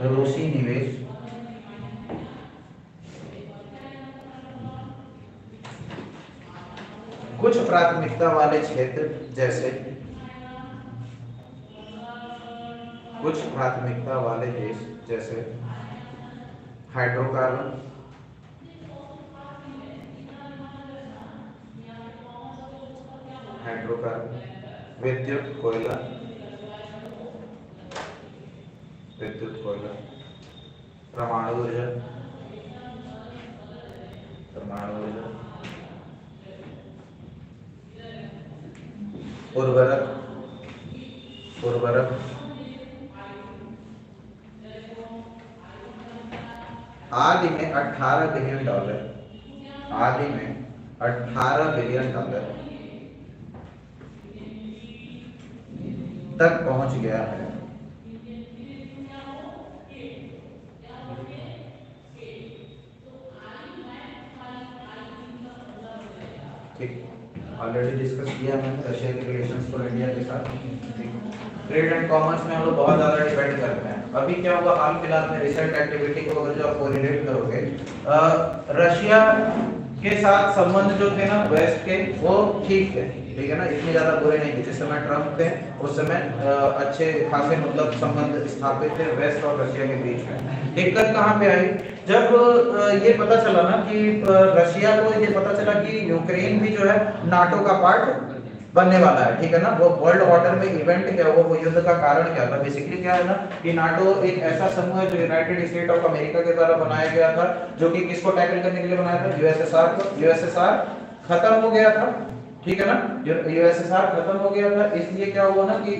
रूसी निवेश कुछ प्राथमिकता वाले क्षेत्र जैसे देश जैसे हाइड्रोकार्बन, विद्युत कोयला, परमाणु ऊर्जा, उर्वरक आदि में 18 बिलियन डॉलर तक पहुंच गया है। ठीक, ऑलरेडी डिस्कस किया मैंने रशिया के रिलेशंस को इंडिया के साथ। ट्रेड एंड कॉमर्स में हम लोग बहुत ज्यादा डिपेंड करते हैं। अभी क्या होगा, हाल फिलहाल में रिसर्च एक्टिविटी को अगर जो आप कोरिलेट करोगे, रशिया के साथ संबंध जो थे ना वेस्ट के, वो ठीक है ना, इतने ज्यादा बुरे नहीं थे। जिस समय ट्रम्प थे उस समय अच्छे खासे मतलब संबंध स्थापित थे वेस्ट और रशिया के बीच में। दिक्कत कहाँ पे आई, जब ये पता चला ना कि रशिया को ये पता चला कि यूक्रेन भी जो है नाटो का पार्ट बनने वाला है, ठीक है ना। वो वर्ल्ड ऑर्डर में इवेंट क्या हुआ, वो युद्ध का कारण क्या था, बेसिकली क्या है ना कि नाटो एक ऐसा समूह है जो यूनाइटेड स्टेट ऑफ अमेरिका के द्वारा बनाया गया था, जो कि किसको टैकल करने के लिए बनाया था, यूएसएसआर खत्म हो गया था, ठीक है ना, यूएसएसआर खत्म हो गया था। इसलिए क्या हुआ ना कि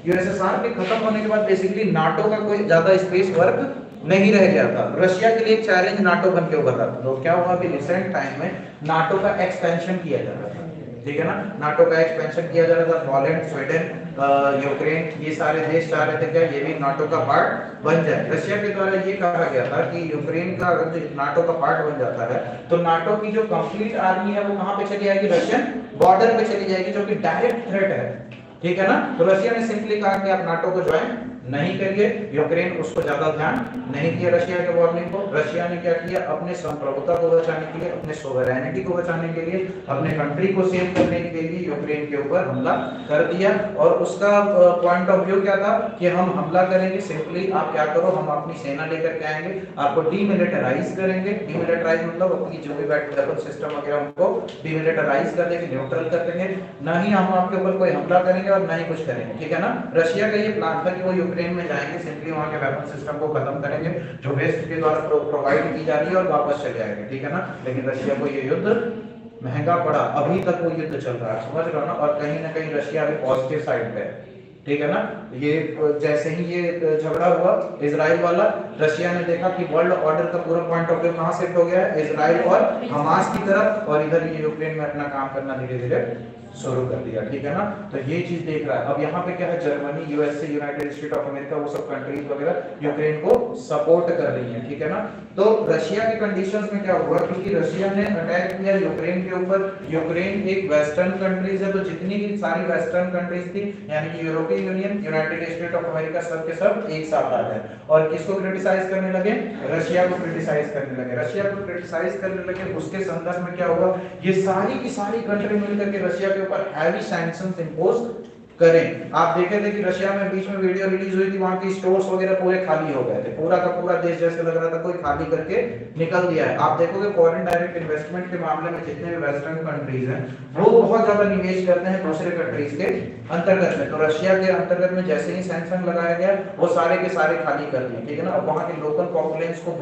यूएसएसआर के खत्म होने के बाद बेसिकली नाटो का कोई ज्यादा स्पेस वर्क नहीं रह गया था। रशिया के लिए एक चैलेंज नाटो बन के उभर रहा था। तो क्या हुआ अभी रिसेंट टाइम में नाटो का एक्सपेंशन किया जा रहा था, ठीक है ना, नाटो का एक्सपेंशन किया जा रहा था। पोलैंड, स्वीडन, यूक्रेन, ये सारे देश चाह रहे थे क्या ये भी नाटो का पार्ट बन जाए। रशिया के द्वारा ये कहा गया था कि यूक्रेन का अगर नाटो का पार्ट बन जाता है तो नाटो की जो कंप्लीट आर्मी है वो कहां पे चली जाएगी, रशियन बॉर्डर पे चली जाएगी, जो कि डायरेक्ट थ्रेट है, ठीक है ना। तो रशिया ने सिंपली कहा कि आप नाटो को ज्वाइन नहीं करिए। यूक्रेन उसको ज्यादा ध्यान नहीं दिया रशिया के वार्निंग को। रशिया ने क्या किया, अपने संप्रभुता को बचाने के लिए, अपने सोवरेनिटी को बचाने के लिए, अपने कंट्री को सेव करने के लिए यूक्रेन के ऊपर हमला कर दिया। और उसका पॉइंट ऑफ व्यू क्या था कि हम हमला करेंगे, सिंपली आप क्या करो, हम अपनी सेना लेकर के आएंगे, आपको डीमिलिटराइज करेंगे। डीमिलिटराइज मतलब अपनी जो भी वेपन सिस्टम वगैरह उनको डीमिलिटराइज कर देंगे, न्यूट्रल कर देंगे, ना ही हम आपके ऊपर कोई हमला करेंगे और ना ही कुछ करेंगे, ठीक है ना। रशिया का ये प्लान था कि वो यूक्रेन में जाएंगे, सिंपली वहां के वेपन सिस्टम को खत्म करेंगे जो वेस्ट के द्वारा प्रोवाइड की जा रही है और वापस चले आएंगे, ठीक है ना। लेकिन रशिया को ये युद्ध महंगा पड़ा, अभी तक वो युद्ध चल रहा है, समझ रहे हो ना। और कहीं ना कहीं रशिया अभी पॉजिटिव साइड पे है, ठीक है ना। ये जैसे ही ये झगड़ा हुआ इजराइल वाला, रशिया ने देखा कि वर्ल्ड ऑर्डर का पूरा पॉइंट ऑफ व्यू कहां शिफ्ट हो गया है, इजराइल और हमास की तरफ, और इधर ये यूक्रेन में अपना काम करना धीरे धीरे शुरू कर दिया, ठीक है ना। तो ये चीज देख रहा है। अब यहाँ पे क्या है, Germany, USA, United state of America, वो सब कंट्रीज वगैरह यूक्रेन को सपोर्ट कर रही हैं, ठीक है ना। तो रशिया के कंडीशंस में क्या हुआ, क्योंकि रशिया ने अटैक किया यूक्रेन के ऊपर। यूक्रेन एक वेस्टर्न कंट्रीज है, तो जितनी भी सारी वेस्टर्न कंट्रीज थी, यानी कि European union, United state of America, सब के सब एक साथ आ गए और किसको क्रिटिसाइज करने लगे, रशिया को क्रिटिसाइज करने लगे। रशिया को क्रिटिसाइज करने लगे, उसके संदर्भ में क्या हुआ, ये सारी की सारी कंट्री मिलकर के रशिया के ऊपर हैवी सैंक्शंस इंपोज करें। आप देखे थे कि रशिया में बीच में वीडियो रिलीज हुई थी, वहां के स्टोर्स वगैरह पूरे खाली हो गए थे, पूरा का पूरा देश जैसे लग रहा था कोई खाली करके निकल दिया है। आप देखोगे फॉरेन डायरेक्ट इन्वेस्टमेंट के मामले में जितने भी वेस्टर्न कंट्रीज हैं वो बहुत ज्यादा निवेश करते हैं दूसरे कंट्रीज के अंतर्गत में। तो रशिया के अंतर्गत में जैसे ही सैंक्शन लगाया गया वो सारे के सारे खाली कर दिए, ठीक है ना। अब वहां के लोकल पॉपुलेशन को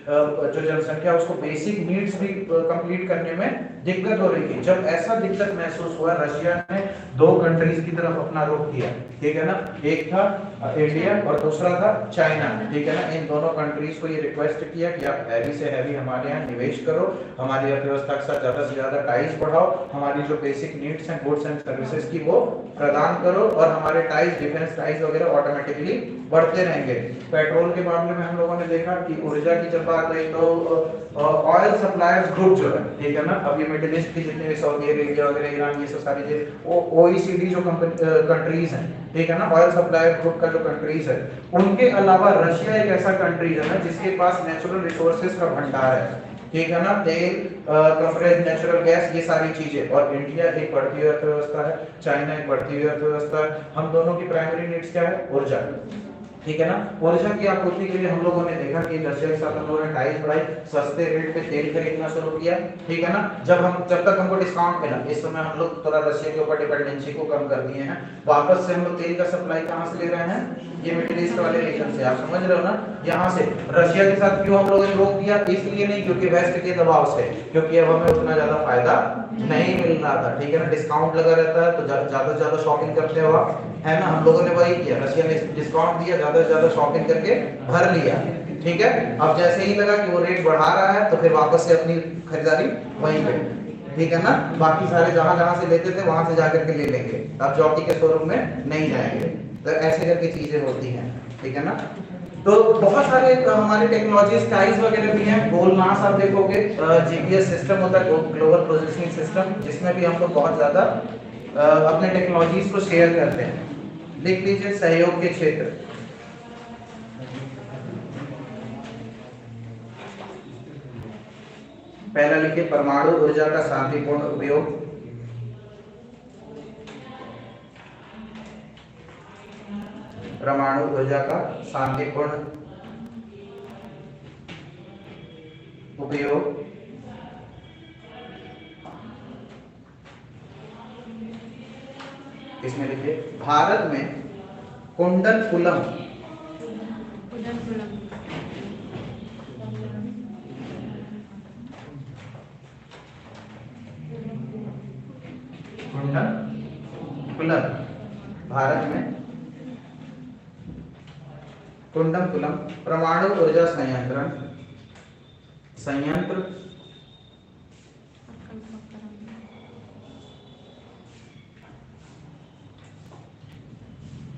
जो जनसंख्या उसको बेसिक नीड्स भी कंप्लीट करने में दिक्कत हो रही थी। जब ऐसा दिक्कत महसूस हुआ, रशिया ने दो कंट्रीज की तरफ अपना रुख किया, ठीक है ना। एक था इंडिया और दूसरा था चाइना, ठीक है ना। इन दोनों कंट्रीज को ये रिक्वेस्ट किया कि आप हैवी से हैवी हमारे यहाँ निवेश करो, हमारी अर्थव्यवस्था के साथ ज्यादा से ज्यादा टाइज बढ़ाओ, हमारी जो बेसिक नीड्स हैं गुड्स एंड सर्विसेज की वो प्रदान करो, और हमारे टाइज, डिफेंस टाइज वगैरह ऑटोमेटिकली बढ़ते रहेंगे। पेट्रोल के मामले में हम लोगों ने देखा कि ऊर्जा की जब बात आई तो ऑयल सप्लायर्स ग्रुप जो है, ठीक है ना, अभी मिडिल ईस्ट की जितने भी सऊदी अरेबिया वगैरह, ईरान, ये सब सारी चीजें ओईसीडी जो कंट्रीज हैं, ठीक है ना, ऑयल सप्लायर ग्रुप का जो कंट्रीज है, उनके अलावा रशिया एक ऐसा कंट्रीज है ना जिसके पास नेचुरल रिसोर्सेज का भंडार है, ठीक है ना, तेल, कंप्रेस्ड नेचुरल गैस, ये सारी चीजें। और इंडिया एक बढ़ती हुई अर्थव्यवस्था है, चाइना एक बढ़ती हुई अर्थव्यवस्था है। हम दोनों की प्राइमरी नीड्स क्या है, ऊर्जा, ठीक है ना। ऊर्जा की आपूर्ति के लिए हम लोगों ने देखा कि रशिया के साथ हम लोगों ने टाइज बढ़ाई, सस्ते रेट पे तेल खरीदना शुरू किया, ठीक है ना। जब तक हमको डिस्काउंट मिला, इस समय हम लोग थोड़ा रशिया के ऊपर डिपेंडेंसी को कम कर दिए हैं। वापस से हम लोग तेल का सप्लाई कहां से ले रहे हैं, ये मिडिल ईस्ट वाले रीजन से, आप समझ रहे हो ना। यहाँ से रशिया के साथ क्यों हम लोगों ने रोक दिया, इसलिए नहीं क्योंकि वेस्ट के दबाव से, क्योंकि अब हमें उतना ज्यादा फायदा नहीं मिल रहा था, ठीक है ना। डिस्काउंट लगा रहता है तो ज्यादा से ज्यादा शॉपिंग करते हो आप, है ना। हम लोगों ने वही किया, रशिया ने डिस्काउंट दिया, ज्यादा से ज्यादा शॉपिंग करके भर लिया, ठीक है। अब जैसे ही लगा कि वो रेट बढ़ा रहा है तो फिर वापस से अपनी खरीदारी वहीं पे, ठीक है ना। बाकी सारे जहां से लेते थे वहां से जाकर के ले लेंगे, अब जॉकी के शोरूम में नहीं जाएंगे। तो ऐसे करके चीजें होती हैं, ठीक है ना। तो बहुत सारे हमारे टेक्नोलॉजीज टाइज वगैरह भी हैं। गोलमास आप देखोगे, जीपीएस सिस्टम होता है, ग्लोबल पोजीशनिंग सिस्टम, जिसमें भी हम लोग बहुत ज्यादा अपने टेक्नोलॉजीज को शेयर करते हैं। लिख लीजिए सहयोग के क्षेत्र, पहला लिखिए परमाणु ऊर्जा का शांतिपूर्ण उपयोग, परमाणु ऊर्जा का शांतिपूर्ण उपयोग, इसमें लिखिए भारत में कुंडलकुलम कुंडमकुलम परमाणु ऊर्जा संयंत्र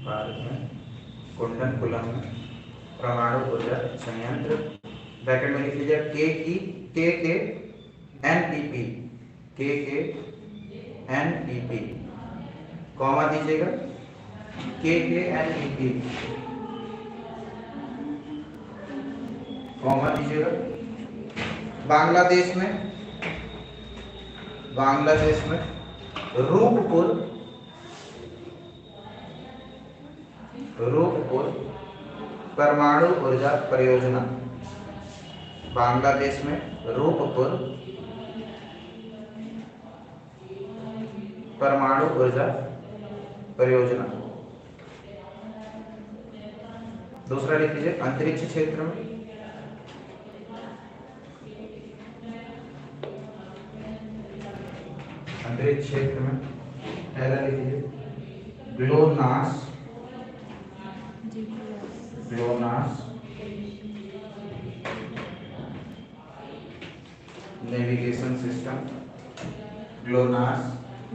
भारत में कुंडमकुलम परमाणु ऊर्जा संयंत्र, ब्रैकेट में लिख लीजिए के एनपीपी, के एनपीपी, कॉमा दीजिएगा के एनपीपी, कॉमा दीजिएगा। बांग्लादेश में रूपपुर परमाणु ऊर्जा परियोजना, बांग्लादेश में रूपपुर परमाणु ऊर्जा परियोजना। दूसरा लिख लीजिए अंतरिक्ष क्षेत्र में, अंतरिक्ष क्षेत्र में पहला लिख लीजिए GLONASS navigation system, GLONASS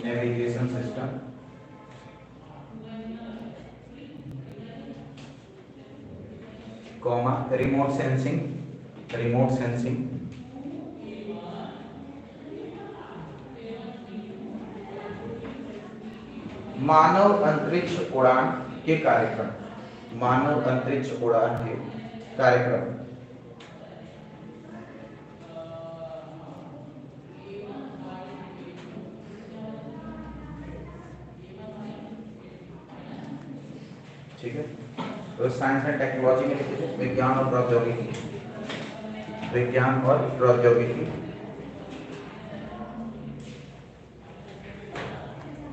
navigation system. Comma remote sensing, मानव अंतरिक्ष उड़ान के कार्यक्रम, मानव अंतरिक्ष उड़ान के कार्यक्रम। ठीक है, तो साइंस एंड टेक्नोलॉजी में लिखिए विज्ञान और प्रौद्योगिकी, विज्ञान और प्रौद्योगिकी।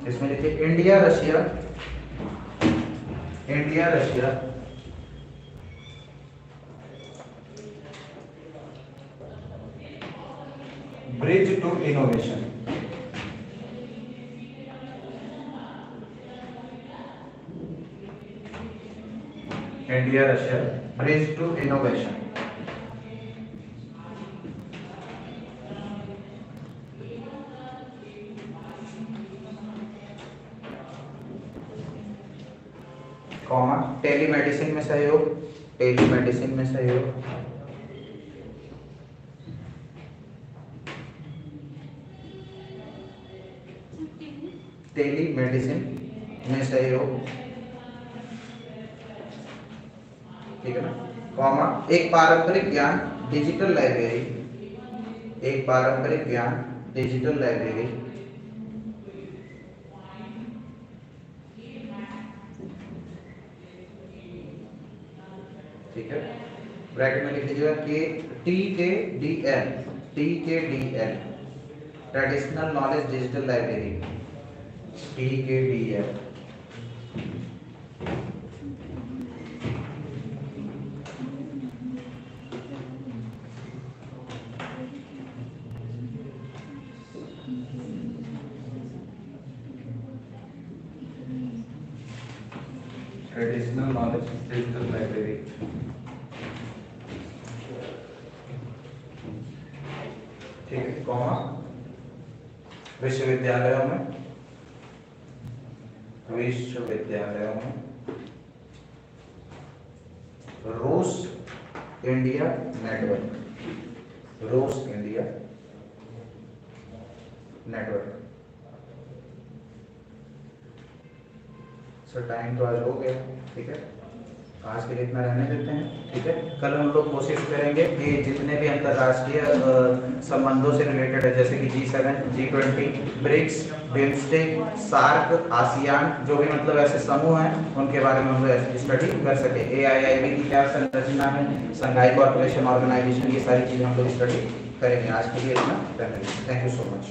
इसमें लिखिए India Russia bridge to innovation, India Russia bridge to innovation. Comma telemedicine में सहयोग, टेलीमेडिसिन में सहयोग। टेलीमेडिसिन में सहयोग, ठीक है ना। कॉमा एक पारंपरिक ज्ञान डिजिटल लाइब्रेरी, एक पारंपरिक ज्ञान डिजिटल लाइब्रेरी। ठीक है, ब्रैकेट में लिख लीजिएगा कि TKDL traditional knowledge digital library, TKDL। Traditional knowledge digital library. ठीक है, कॉमा विश्वविद्यालयों में रूस इंडिया नेटवर्क, रूस इंडिया नेटवर्क। सर टाइम तो आज हो गया, ठीक है, आज के लिए इतना रहने देते हैं। ठीक है, कल हम लोग कोशिश करेंगे कि जितने भी अंतर्राष्ट्रीय संबंधों से रिलेटेड है, जैसे कि G7, G20, BRICS, BIMSTEC, SAARC, ASEAN, जो भी मतलब ऐसे समूह हैं उनके बारे में हम लोग स्टडी कर सके। AIIB की क्या संरचना है, संघाई कॉर्पोरेशन ऑर्गेनाइजेशन, ये सारी चीजें हम लोग स्टडी करेंगे। आज के लिए इतना, थैंक यू सो मच।